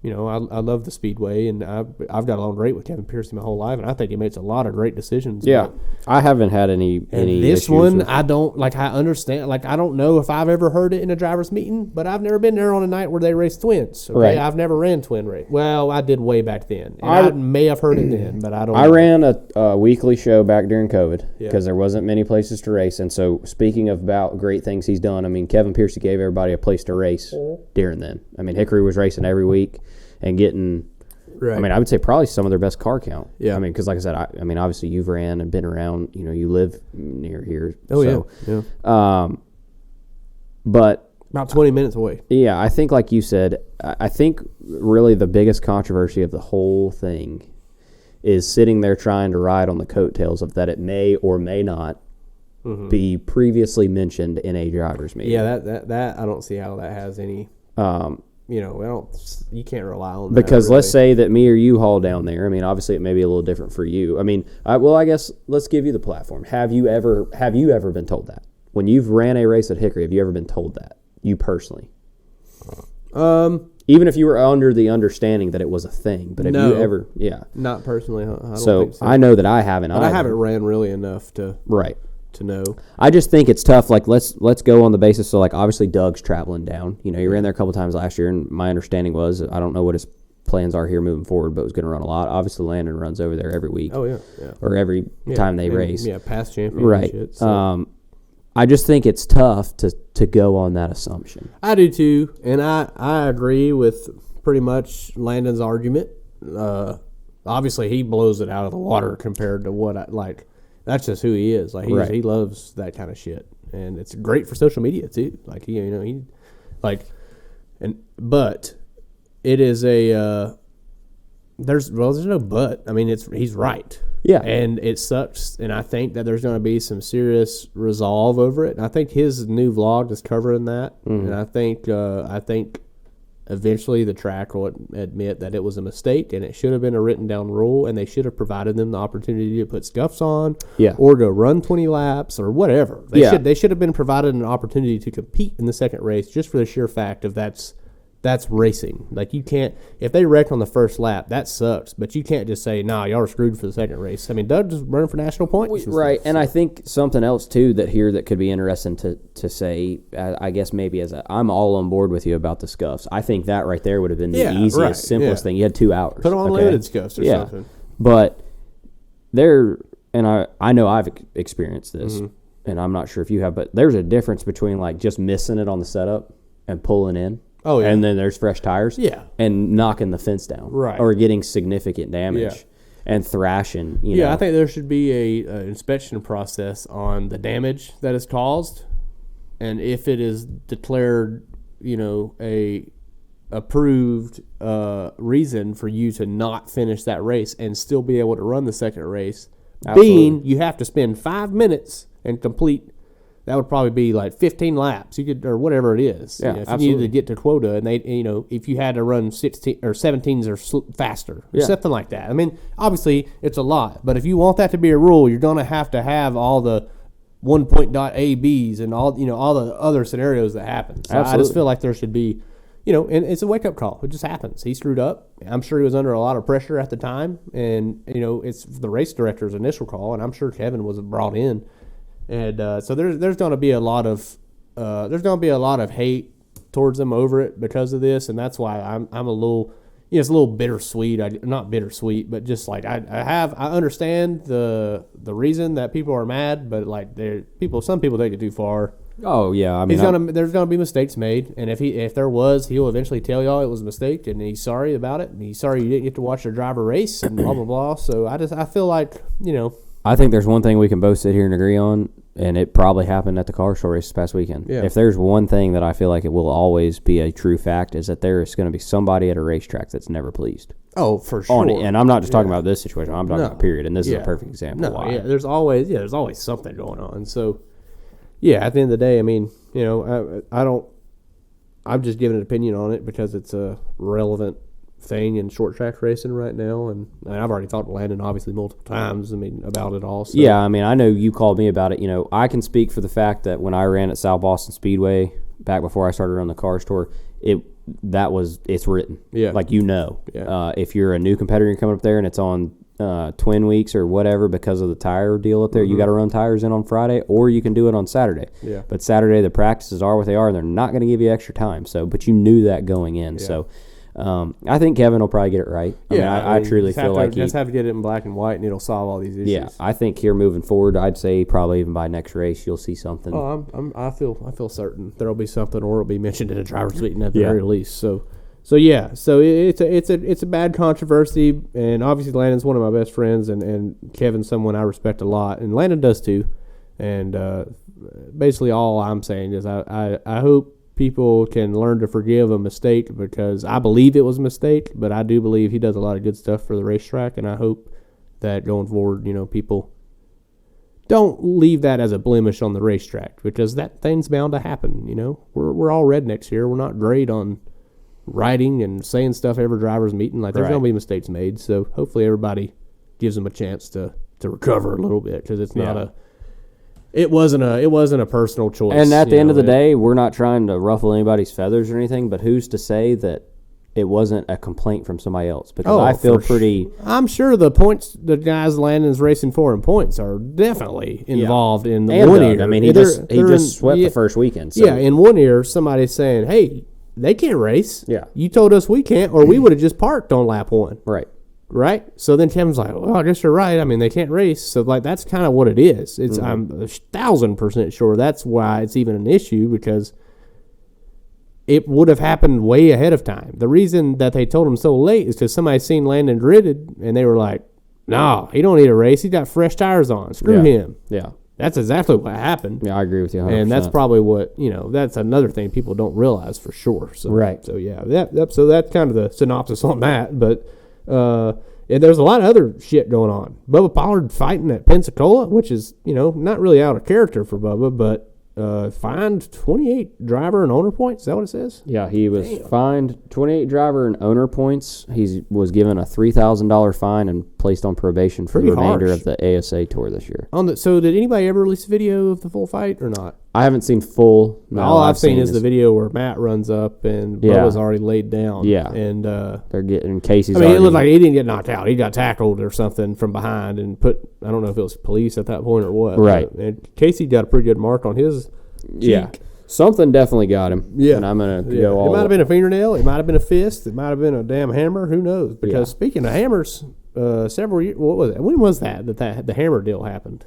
love the Speedway, and I've got along great with Kevin Pierce my whole life, and I think he makes a lot of great decisions. Yeah, I haven't had any this one, I don't, I understand, I don't know if I've ever heard it in a driver's meeting, but I've never been there on a night where they race twins. Okay? Right. I've never ran twin race. Well, I did way back then, and I may have heard it then, but I don't know. I ran a weekly show back during COVID because there wasn't many places to race, and so speaking of about great things he's done, Kevin Pierce gave everybody a place to race during then. Hickory was racing every week. and getting. Right. I mean, I would say probably some of their best car count. Yeah. I mean, because like I said, I mean, obviously you've ran and been around. You know, you live near here. Oh so, yeah. But about 20 minutes away. Yeah, I think like you said, I think really the biggest controversy of the whole thing is sitting there trying to ride on the coattails of that it may or may not be previously mentioned in a driver's meeting. Yeah, that I don't see how that has any. You can't rely on that. Because really. let's say that me or you haul down there. I mean, obviously it may be a little different for you. I mean, I guess let's give you the platform. Have you ever been told that? When you've ran a race at Hickory, have you ever been told that? You personally? Even if you were under the understanding that it was a thing, but have you ever? Yeah, not personally. I don't think so. I know that I haven't. But I haven't ran really enough to know. I just think it's tough. Like let's go on the basis. So like obviously Doug's traveling down. You know, he ran there a couple times last year, and my understanding was I don't know what his plans are here moving forward, but was going to run a lot. Obviously, Landon runs over there every week. Oh yeah. Or every time they race. Yeah, past champion. Right. Shit, so. I just think it's tough to go on that assumption. I do too, and I agree with pretty much Landon's argument. Obviously, he blows it out of the water compared to what I like. That's just who he is. Like he loves that kind of shit, and it's great for social media too. Like but it is a there's no but. I mean, he's right. Yeah, and it sucks, and I think that there's going to be some serious resolve over it. And I think his new vlog is covering that, and I think eventually the track will admit that it was a mistake, and it should have been a written down rule, and they should have provided them the opportunity to put scuffs on, or to run 20 laps or whatever. They should have been provided an opportunity to compete in the second race just for the sheer fact of that's racing. Like you can't, if they wreck on the first lap, that sucks. But you can't just say, "Nah, y'all are screwed for the second race." I mean, Doug's running for national points, right? And I think something else too that could be interesting to say. I guess maybe I'm all on board with you about the scuffs. I think that right there would have been the easiest, simplest thing. You had 2 hours. Put them on limited scuffs or something. But I know I've experienced this, and I'm not sure if you have, but there's a difference between like just missing it on the setup and pulling in. Oh, yeah. And then there's fresh tires. Yeah. And knocking the fence down. Right. Or getting significant damage and thrashing. You know. I think there should be a inspection process on the damage that is caused. And if it is declared, a approved reason for you to not finish that race and still be able to run the second race, being you have to spend 5 minutes and complete. That would probably be like 15 laps. You could, or whatever it is. Yeah, if you needed to get to quota, and they, if you had to run 16 or 17s or faster, or something like that. I mean, obviously it's a lot, but if you want that to be a rule, you're going to have all the 1 point dot ABs and all the other scenarios that happen. So I just feel like there should be, and it's a wake up call. It just happens. He screwed up. I'm sure he was under a lot of pressure at the time, and it's the race director's initial call, and I'm sure Kevin was brought in. And so there's going to be a lot of hate towards them over it because of this, and that's why I'm a little it's a little bittersweet. Not bittersweet, but just like I understand the reason that people are mad, but like some people take it too far. Oh yeah, I mean there's gonna be mistakes made, and if there was, he'll eventually tell y'all it was a mistake, and he's sorry about it, and he's sorry you didn't get to watch your driver race, and blah blah blah. So I feel like I think there's one thing we can both sit here and agree on, and it probably happened at the car show race this past weekend. Yeah. If there's one thing that I feel like it will always be a true fact, is that there is going to be somebody at a racetrack that's never pleased. Oh, for sure. And I'm not just talking about this situation. I'm talking about period, and this is a perfect example. No, why. There's always something going on. So, at the end of the day, I mean, I'm just giving an opinion on it because it's a relevant thing in short track racing right now, and I've already talked to Landon obviously multiple times. I mean, about it all. So. Yeah, I mean, I know you called me about it. I can speak for the fact that when I ran at South Boston Speedway back before I started on the car store, it's written. Yeah, like if you're a new competitor coming up there and it's on twin weeks or whatever because of the tire deal up there, you got to run tires in on Friday, or you can do it on Saturday. Yeah, but Saturday the practices are what they are, and they're not going to give you extra time. So, but you knew that going in. Yeah. So. I think Kevin will probably get it right. I truly feel like just have to get it in black and white, and it'll solve all these issues. Yeah, I think here moving forward, I'd say probably even by next race, you'll see something. Oh, I feel certain there'll be something, or it'll be mentioned in a driver's meeting at the very least. So, So yeah, so it's a bad controversy, and obviously Landon's one of my best friends, and Kevin's someone I respect a lot, and Landon does too. And basically, all I'm saying is I hope people can learn to forgive a mistake, because I believe it was a mistake, but I do believe he does a lot of good stuff for the racetrack, and I hope that going forward, people don't leave that as a blemish on the racetrack, because that thing's bound to happen. We're all rednecks here. We're not great on writing and saying stuff every driver's meeting. Like, there's going to be mistakes made, so hopefully everybody gives them a chance to recover a little bit, because it's not It wasn't a personal choice. And at the end of the day, we're not trying to ruffle anybody's feathers or anything, but who's to say that it wasn't a complaint from somebody else? Because I feel pretty... I'm sure the guys Landon's racing for in points are definitely involved in the one ear. I mean, he just swept the first weekend. So. Yeah, in one ear, somebody's saying, hey, they can't race. Yeah. You told us we can't, or we would have just parked on lap 1. Right? So then Tim's like, well, I guess you're right. I mean, they can't race. So, that's kind of what it is. It's I'm 1,000% sure that's why it's even an issue, because it would have happened way ahead of time. The reason that they told him so late is because somebody seen Landon gridded, and they were like, no, he don't need a race. He got fresh tires on. Screw him. Yeah. That's exactly what happened. Yeah, I agree with you 100%. And that's probably what, that's another thing people don't realize for sure. So, right. So, yeah, so that's kind of the synopsis on that. But, and there's a lot of other shit going on. Bubba Pollard fighting at Pensacola, which is, not really out of character for Bubba, but fined 28 driver and owner points. Is that what it says? Yeah, he was fined 28 driver and owner points. He was given a $3,000 fine and placed on probation for the remainder of the ASA tour this year. So did anybody ever release a video of the full fight or not? I haven't seen full. No, all I've seen is the video where Matt runs up and Bubba's already laid down. Yeah. And they're getting Casey's. I mean, it looked like he didn't get knocked out. He got tackled or something from behind and I don't know if it was police at that point or what. Right. And Casey got a pretty good mark on his cheek. Yeah. Something definitely got him. Yeah. And I'm going to go all... It might have been a fingernail. It might have been a fist. It might have been a damn hammer. Who knows? Because speaking of hammers, several years... What was it? When was that the hammer deal happened?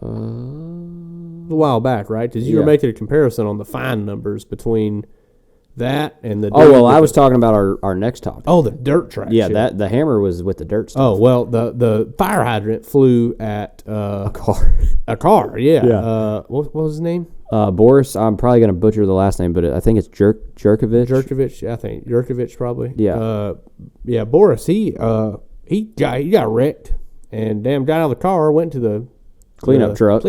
A while back, right? Because you were making a comparison on the fine numbers between that and the... Oh, well, I was talking about our next topic. Oh, the dirt track. Yeah, that the hammer was with the dirt stuff. Oh, well, the fire hydrant flew at... a car. A car, yeah. Yeah. What was his name? Boris, I'm probably going to butcher the last name, but I think it's Jerkovich. Jerkovich, I think. Jerkovich, probably. Yeah. Yeah, Boris, he got wrecked, and damn, got out of the car, went to the... Cleanup truck,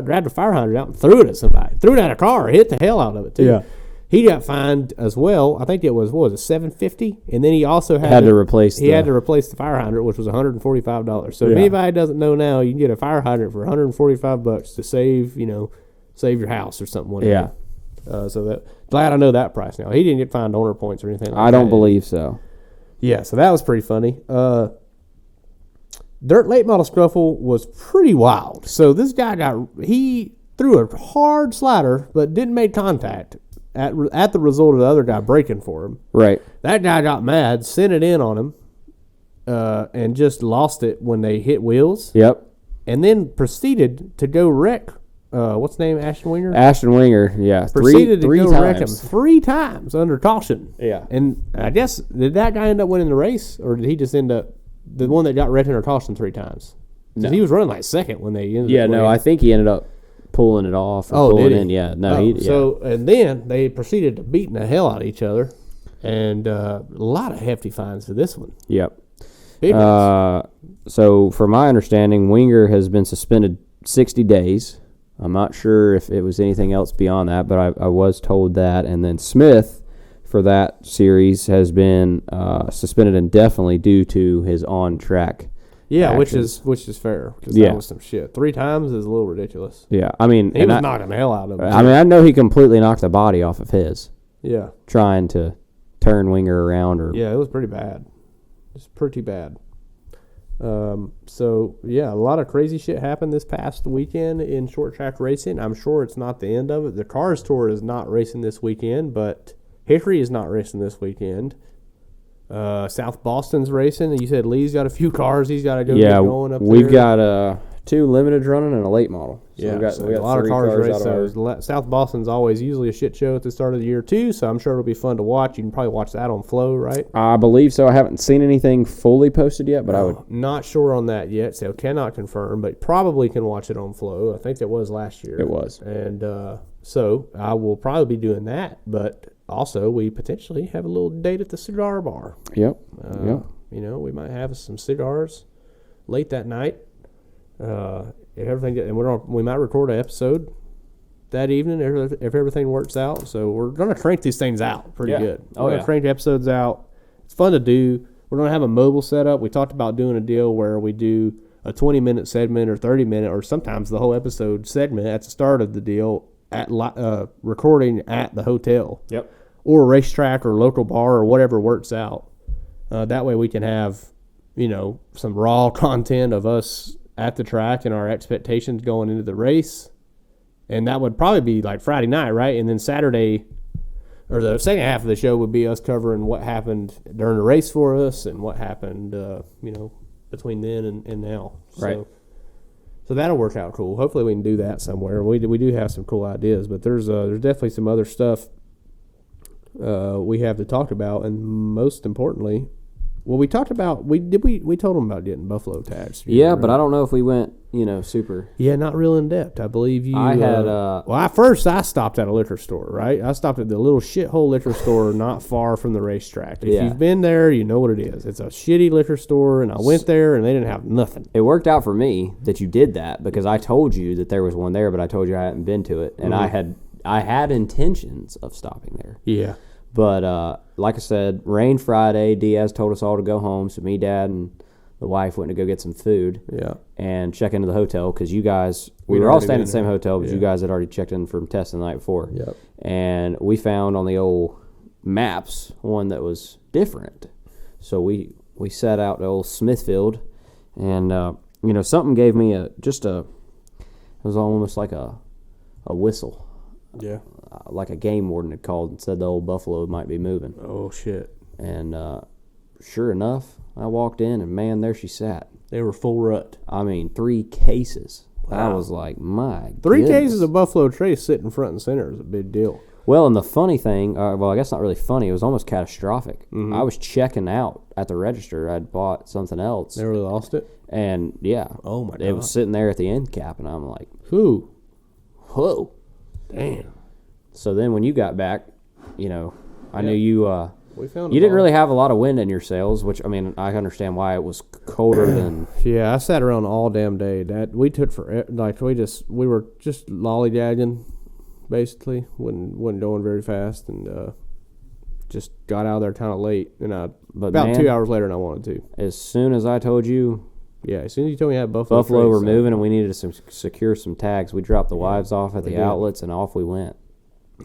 grabbed a fire hydrant out and threw it at somebody. Threw it at a car, hit the hell out of it, too. Yeah. He got fined as well. I think it was, what was it, $750? And then he also had to replace the fire hydrant, which was $145. So if anybody doesn't know now, you can get a fire hydrant for $145 to save your house or something. Whatever. Yeah. So glad I know that price now. He didn't get fined owner points or anything like that. I don't believe so. Yeah, so that was pretty funny. Dirt late model scuffle was pretty wild. So this guy he threw a hard slider, but didn't make contact at the result of the other guy breaking for him. Right. That guy got mad, sent it in on him, and just lost it when they hit wheels. Yep. And then proceeded to go wreck, what's his name, Ashton Winger? Ashton Winger, yeah. Proceeded to go wreck him 3 times under caution. Yeah. And I guess, did that guy end up winning the race, or did he just end up the one that got wrecked under caution 3 times? No. He was running like second when they ended up winning. I think he ended up pulling it off or pulling in. Yeah, no. So, and then they proceeded to beating the hell out of each other, and a lot of hefty fines for this one. Yep. So, from my understanding, Winger has been suspended 60 days. I'm not sure if it was anything else beyond that, but I was told that. And then Smith, for that series, has been suspended indefinitely due to his on-track actions. which is fair, because that was some shit. 3 times is a little ridiculous. Yeah, I mean... He was knocking the hell out of him. I mean, I know he completely knocked the body off of his. Yeah. Trying to turn Winger around. Yeah, it was pretty bad. It's pretty bad. So, yeah, a lot of crazy shit happened this past weekend in short track racing. I'm sure it's not the end of it. The Cars Tour is not racing this weekend, but Hickory is not racing this weekend. South Boston's racing, and you said Lee's got a few cars he's got to go get going up there. We've got 2 limiteds running and a late model. So Yeah, we got a lot of 3 cars out of raced. South Boston's always usually a shit show at the start of the year too, so I'm sure it'll be fun to watch. You can probably watch that on Flow, right? I believe so. I haven't seen anything fully posted yet, but I would. Not sure on that yet, so cannot confirm, but probably can watch it on Flow. I think it was last year. It was. And so I will probably be doing that, but also we potentially have a little date at the cigar bar. Yep. You know, we might have some cigars late that night. If everything, and we might record an episode that evening if everything works out. So we're gonna crank these things out pretty good. We're gonna crank episodes out. It's fun to do. We're gonna have a mobile setup. We talked about doing a deal where we do a 20-minute segment or 30-minute or sometimes the whole episode segment at the start of the deal at recording at the hotel. Yep. Or a racetrack or local bar or whatever works out. That way we can have, you know, some raw content of us at the track and our expectations going into the race. And that would probably be like Friday night, right? And then Saturday, or the second half of the show would be us covering what happened during the race for us and what happened, you know, between then and now. Right. So that'll work out cool. Hopefully we can do that somewhere. We do have some cool ideas, but there's definitely some other stuff we have to talk about, and most importantly, well, we talked about we told them about getting buffalo tags. Yeah, but I don't know if we went, you know, super. Yeah, not real in depth. I believe you. I had. Well, first I stopped at a liquor store. Right, I stopped at the little shithole liquor store not far from the racetrack. If you've been there, you know what it is. It's a shitty liquor store, and I went there and they didn't have nothing. It worked out for me that you did that because I told you that there was one there, but I told you I hadn't been to it, and I had intentions of stopping there. Yeah. But like I said, rain Friday. Diaz told us all to go home, so me, Dad, and the wife went to go get some food. Yeah. And check into the hotel because you guys, we were all staying at the same hotel, but you guys had already checked in from testing the night before. Yep. And we found on the old maps one that was different. So we set out to old Smithfield, and you know, something gave me it was almost like a whistle. Yeah. Like a game warden had called and said the old buffalo might be moving. Oh shit. And sure enough, I walked in and man, there she sat. They were full rut. I mean, 3 cases. Wow. I was like, my 3 goodness. cases of Buffalo Trace sitting front and center is a big deal. Well, and the funny thing, well, I guess not really funny, it was almost catastrophic. Mm-hmm. I was checking out at the register. I'd bought something else. They really lost it? And, yeah. Oh, my God. It was sitting there at the end cap, and I'm like, Who? whoa. Damn. So then when you got back, you know, I knew you... We found you didn't really have a lot of wind in your sails, which, I mean, I understand why it was colder than... Yeah, I sat around all damn day. We took for like we were just lollygagging, basically. wasn't going very fast, and just got out of there kind of late. And about 2 hours later than I wanted to. As soon as I told you... Yeah, as soon as you told me I had Buffalo were moving and we needed to secure some tags, we dropped the wives off at the outlets and off we went.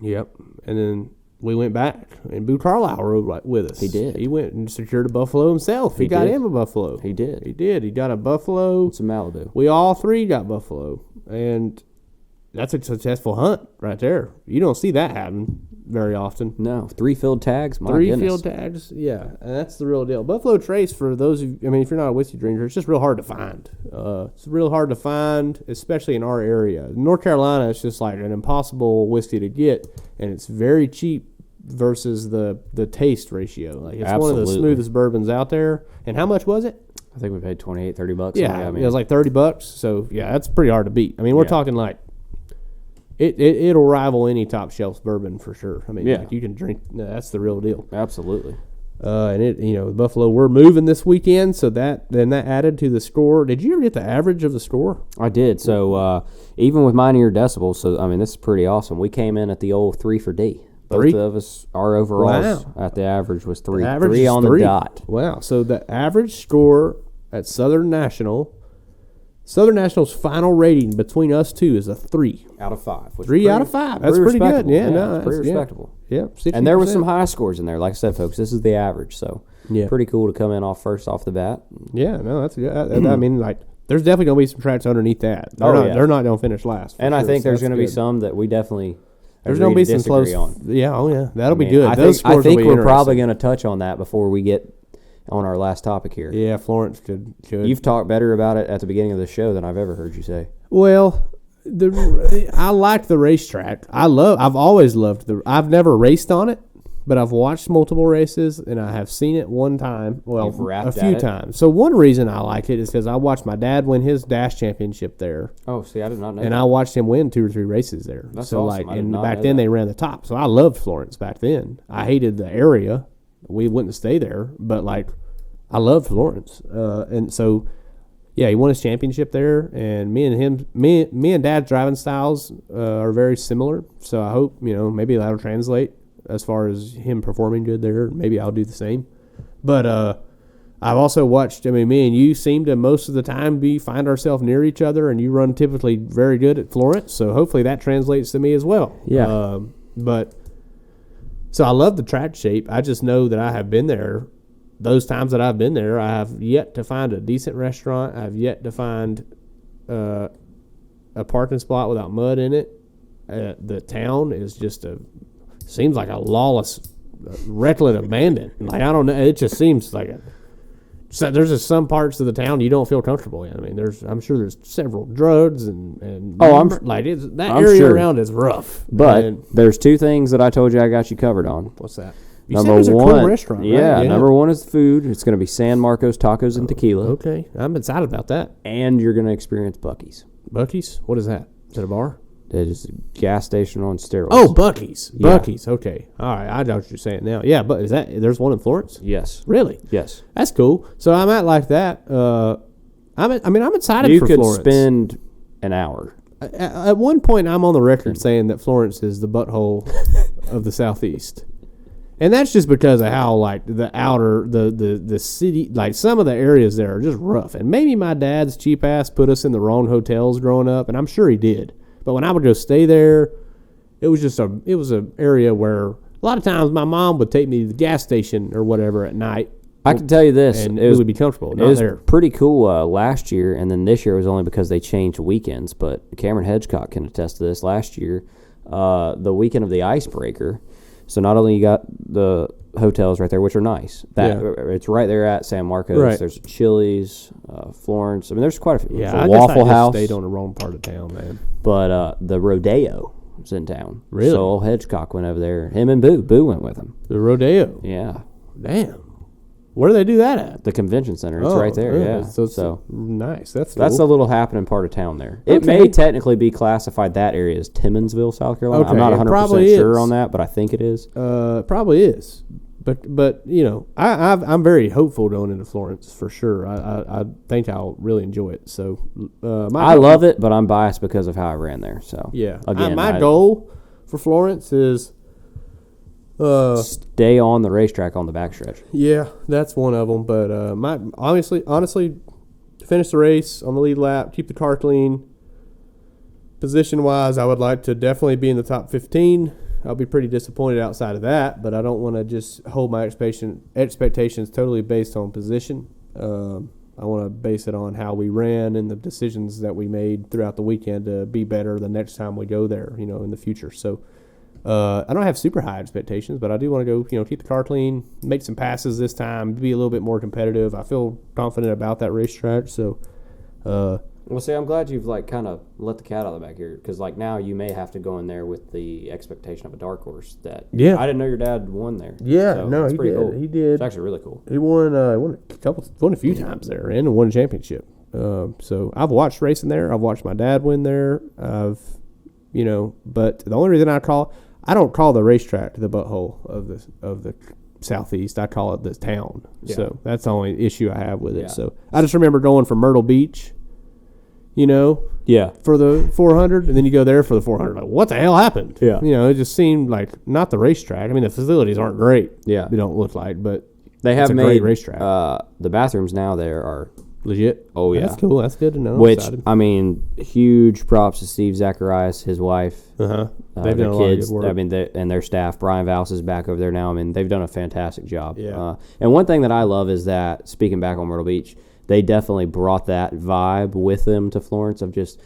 Yep, and then... We went back, and Boo Carlisle rode with us. He did. He went and secured a buffalo himself. He got him a buffalo. He did. He did. He got a buffalo. It's a Malibu. We all 3 got buffalo, and that's a successful hunt right there. You don't see that happen very often. No, 3 field tags. My 3 goodness. field tags, yeah, and that's the real deal. Buffalo Trace, for those of you, I mean, if you're not a whiskey drinker, it's just real hard to find. It's real hard to find, especially in our area. In North Carolina, it's just like an impossible whiskey to get, and it's very cheap versus the taste ratio. Like it's one of the smoothest bourbons out there. And how much was it? I think we paid $28-$30. Yeah, it was like $30. So yeah, that's pretty hard to beat. I mean, we're talking like it'll rival any top shelf bourbon for sure. I mean, like you can drink. No, that's the real deal. Absolutely. And the Buffalo, we're moving this weekend, so that added to the score. Did you ever get the average of the score? I did. So even with minor year decibels, so I mean, this is pretty awesome. We came in at the old 3 for D. Both of us, our overalls at the average was 3. The average 3 on the dot. Wow. So the average score at Southern National's final rating between us two is a 3 out of 5. 3 out of 5. That's pretty good. Yeah, no, that's pretty respectable. Yeah. And there was some high scores in there. Like I said, folks, this is the average. So pretty cool to come in off the bat. Yeah, no, that's good. I mean, like, there's definitely going to be some tracks underneath that. They're not going to finish last. And I think there's going to be some that we definitely... There's going to be some close. On. Yeah, that'll be good. I think we're probably going to touch on that before we get on our last topic here. Yeah, Florence could. You've talked better about it at the beginning of the show than I've ever heard you say. Well, I like the racetrack. I've always loved I've never raced on it, but I've watched multiple races, and I have seen it one time. Well, a few times. So one reason I like it is because I watched my dad win his dash championship there. Oh, see, I did not know and that. I watched him win 2 or 3 races there. That's so awesome. and back then they ran the top. So I loved Florence back then. I hated the area. We wouldn't stay there, but I loved Florence. And so yeah, he won his championship there, and me and Dad's driving styles are very similar. So I hope maybe that'll translate as far as him performing good there. Maybe I'll do the same. But I've also watched. I mean, me and you seem to most of the time find ourselves near each other, and you run typically very good at Florence. So hopefully that translates to me as well. Yeah. So I love the track shape. I just know that I have been there. Those times that I've been there, I have yet to find a decent restaurant. I've yet to find a parking spot without mud in it. The town is just seems like a lawless, reckless abandon. I don't know. It just seems like there's just some parts of the town you don't feel comfortable in. I mean, I'm sure there's several drugs and that area around is rough. But there's 2 things that I told you I got you covered on. What's that? Number one, a cool restaurant, right? Yeah, number 1 is the food. It's going to be San Marcos Tacos and Tequila. Okay, I'm excited about that. And you're going to experience Buc-ee's. Buc-ee's? What is that? Is it a bar? It is a gas station on steroids. Oh, Buc-ee's. Yeah. Buc-ee's. Okay. All right. I know what you're saying now. Yeah, but there's one in Florence? Yes. Really? Yes. That's cool. So I might like that. I'm excited for Florence. You could spend an hour. At one point, I'm on the record saying that Florence is the butthole of the Southeast. And that's just because of how, the city, some of the areas there are just rough. And maybe my dad's cheap ass put us in the wrong hotels growing up, and I'm sure he did. But when I would go stay there, it was an area where a lot of times my mom would take me to the gas station or whatever at night. I can tell you this. And it would be comfortable. It was pretty cool last year, and then this year was only because they changed weekends. But Cameron Hedgecock can attest to this. Last year, the weekend of the icebreaker, so not only you got the hotels right there, which are nice. It's right there at San Marcos. Right. There's Chili's, Florence. I mean, there's quite a few. Yeah, Waffle House. Stayed on the wrong part of town, man. But the Rodeo was in town. Really? So old Hedgecock went over there. Him and Boo. Boo went with him. The Rodeo. Yeah. Damn. Where do they do that at? The convention center. It's right there. Really? Yeah. So nice. That's cool. a little happening part of town there. It may technically be classified that area as Timmonsville, South Carolina. Okay, I'm not 100% sure on that, but I think it is. Probably is. But I'm very hopeful going into Florence for sure. I think I'll really enjoy it. So I love it, but I'm biased because of how I ran there. So yeah, again, my goal for Florence is stay on the racetrack on the backstretch. Yeah, that's one of them. But honestly, finish the race on the lead lap, keep the car clean. Position wise, I would like to definitely be in the top 15. I'll be pretty disappointed outside of that, but I don't want to just hold my expectations totally based on position. I want to base it on how we ran and the decisions that we made throughout the weekend to be better the next time we go there, in the future. So I don't have super high expectations, but I do want to go, keep the car clean, make some passes this time, be a little bit more competitive. I feel confident about that racetrack. So, well, see, I'm glad you've kind of let the cat out of the bag here, because now you may have to go in there with the expectation of a dark horse. I didn't know your dad won there. Yeah, so no, that's he pretty did. cool. He did. It's actually really cool. He won a few times there and won a championship. So I've watched racing there. I've watched my dad win there. But the only reason I don't call the racetrack the butthole of the Southeast. I call it the town. Yeah. So that's the only issue I have with it. So I just remember going from Myrtle Beach, for the 400, and then you go there for the 400. Like, what the hell happened? Yeah. It just seemed like not the racetrack. I mean, the facilities aren't great. Yeah. They don't look like, but they have made great racetrack. The bathrooms now there are legit. Oh, yeah. That's cool. That's good to know. Which, huge props to Steve Zacharias, his wife, They've done their a lot of kids, good work. and their staff. Brian Valls is back over there now. They've done a fantastic job. Yeah. And one thing that I love is that, speaking back on Myrtle Beach, they definitely brought that vibe with them to Florence of just,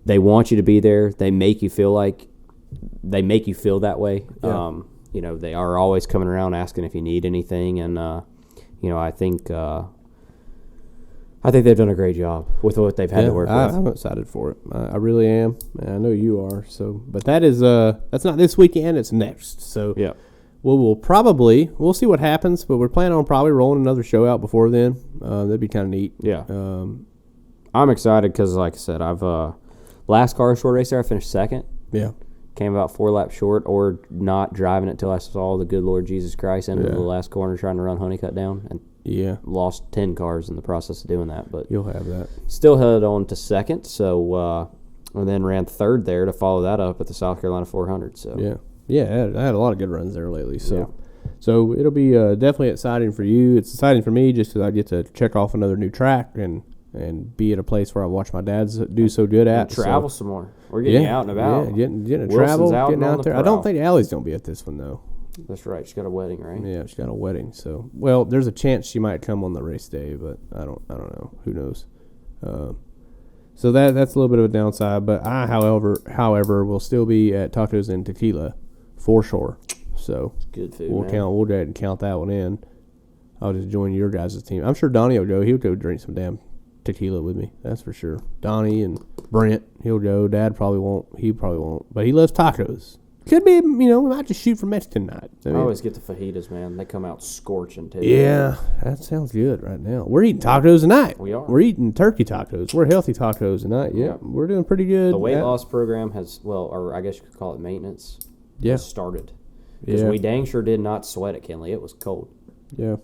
they want you to be there. They make you feel that way. Yeah. They are always coming around asking if you need anything. And, I think they've done a great job with what they've had to work with. I'm excited for it. I really am. And I know you are. So, but that's not this weekend. It's next. So yeah. We'll see what happens, but we're planning on probably rolling another show out before then. That'd be kind of neat. Yeah. I'm excited because, like I said, last car short race there, I finished second. Yeah. Came about 4 laps short, or not driving it till I saw the good Lord Jesus Christ into the last corner trying to run Honeycutt down, and lost 10 cars in the process of doing that. But you'll have that. Still held on to second, so and then ran third there to follow that up at the South Carolina 400. So I had a lot of good runs there lately. So so it'll be definitely exciting for you. It's exciting for me just because I get to check off another new track and be at a place where I watch my dads do so good at. And travel some more. We're getting out and about. Yeah, getting to travel, getting out there. I don't think Allie's going to be at this one, though. That's right. She's got a wedding, right? Yeah, she's got a wedding. So, well, there's a chance she might come on the race day, but I don't know. Who knows? So that's a little bit of a downside. But I, however, will still be at Tacos and Tequila for sure. So it's good food. We'll go ahead and count that one in. I'll just join your guys' team. I'm sure Donnie will go. He'll go drink some damn tequila with me. That's for sure. Donnie and Brent, he'll go. Dad probably won't. He probably won't. But he loves tacos. Could be, we might just shoot for Mexican night. I always get the fajitas, man. They come out scorching, too. Yeah, that sounds good right now. We're eating tacos tonight. We are. We're eating turkey tacos. We're healthy tacos tonight. Yeah, we're doing pretty good. The weight loss program has, or I guess you could call it maintenance, has started. Because we dang sure did not sweat it, Kenley. It was cold. Yeah.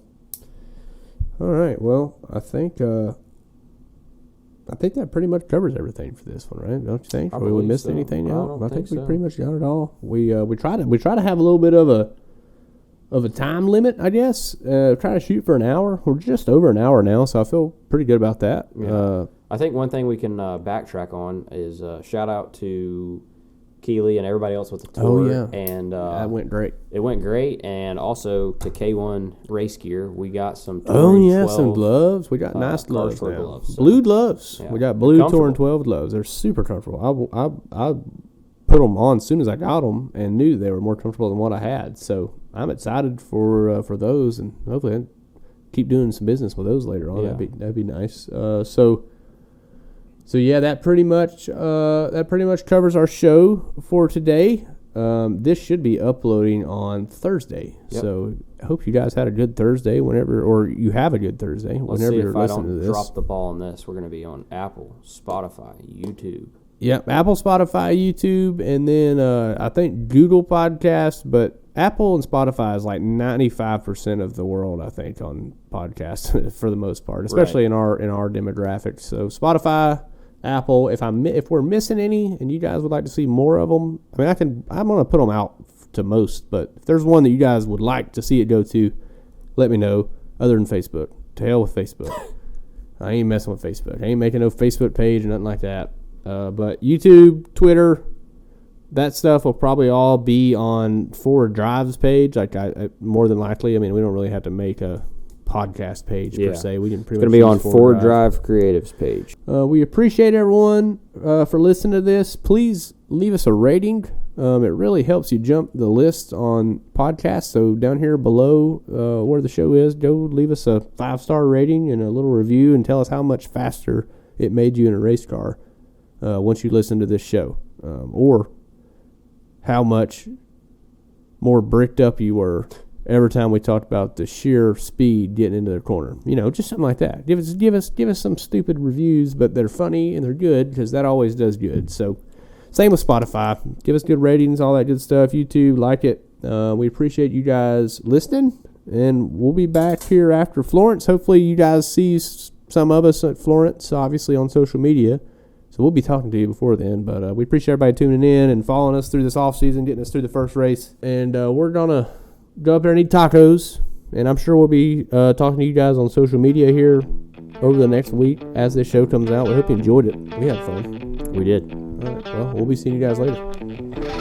All right. Well, I think that pretty much covers everything for this one, right? Don't you think? Or we missed anything out? I think we pretty much got it all. We try to have a little bit of a time limit, I guess. Try to shoot for an hour. We're just over an hour now, so I feel pretty good about that. Yeah. I think one thing we can backtrack on is shout out to Keeley and everybody else with the tour. Oh, yeah. And that went great. It went great. And also to K1 Race Gear, we got some some gloves. We got nice gloves now. Gloves, blue gloves. Yeah. We got blue Touring 12 gloves. They're super comfortable. I put them on as soon as I got them and knew they were more comfortable than what I had. So I'm excited for those, and hopefully I keep doing some business with those later on. Yeah. That'd be nice. So yeah, that pretty much covers our show for today. This should be uploading on Thursday. Yep. So I hope you guys had a good Thursday or you have a good Thursday whenever you're listening to this. If I don't drop the ball on this, we're going to be on Apple, Spotify, YouTube. Yep, Apple, Spotify, YouTube, and then I think Google Podcast, but Apple and Spotify is like 95% of the world, I think, on podcasts for the most part, especially in our demographics. So Spotify, Apple. If we're missing any, and you guys would like to see more of them, I'm gonna put them out to most. But if there's one that you guys would like to see it go to, let me know. Other than Facebook, to hell with Facebook. I ain't messing with Facebook. I ain't making no Facebook page or nothing like that. But YouTube, Twitter, that stuff will probably all be on Forward Drive's page. Like I more than likely. We don't really have to make a podcast page per se. We can pretty much be on Forward Drive Creatives page. We appreciate everyone for listening to this. Please leave us a rating. It really helps you jump the list on podcasts. So down here below where the show is, go leave us a 5-star rating and a little review and tell us how much faster it made you in a race car once you listen to this show, or how much more bricked up you were every time we talked about the sheer speed getting into the corner. Just something like that. Give us some stupid reviews, but they're funny and they're good, because that always does good. So same with Spotify. Give us good ratings, all that good stuff. YouTube, like it. We appreciate you guys listening, and we'll be back here after Florence. Hopefully you guys see some of us at Florence, obviously on social media. So we'll be talking to you before then, but we appreciate everybody tuning in and following us through this off season, getting us through the first race. And we're going to go up there and eat tacos, and I'm sure we'll be talking to you guys on social media here over the next week as this show comes out. We hope you enjoyed it. We had fun. We did. All right, well, we'll be seeing you guys later.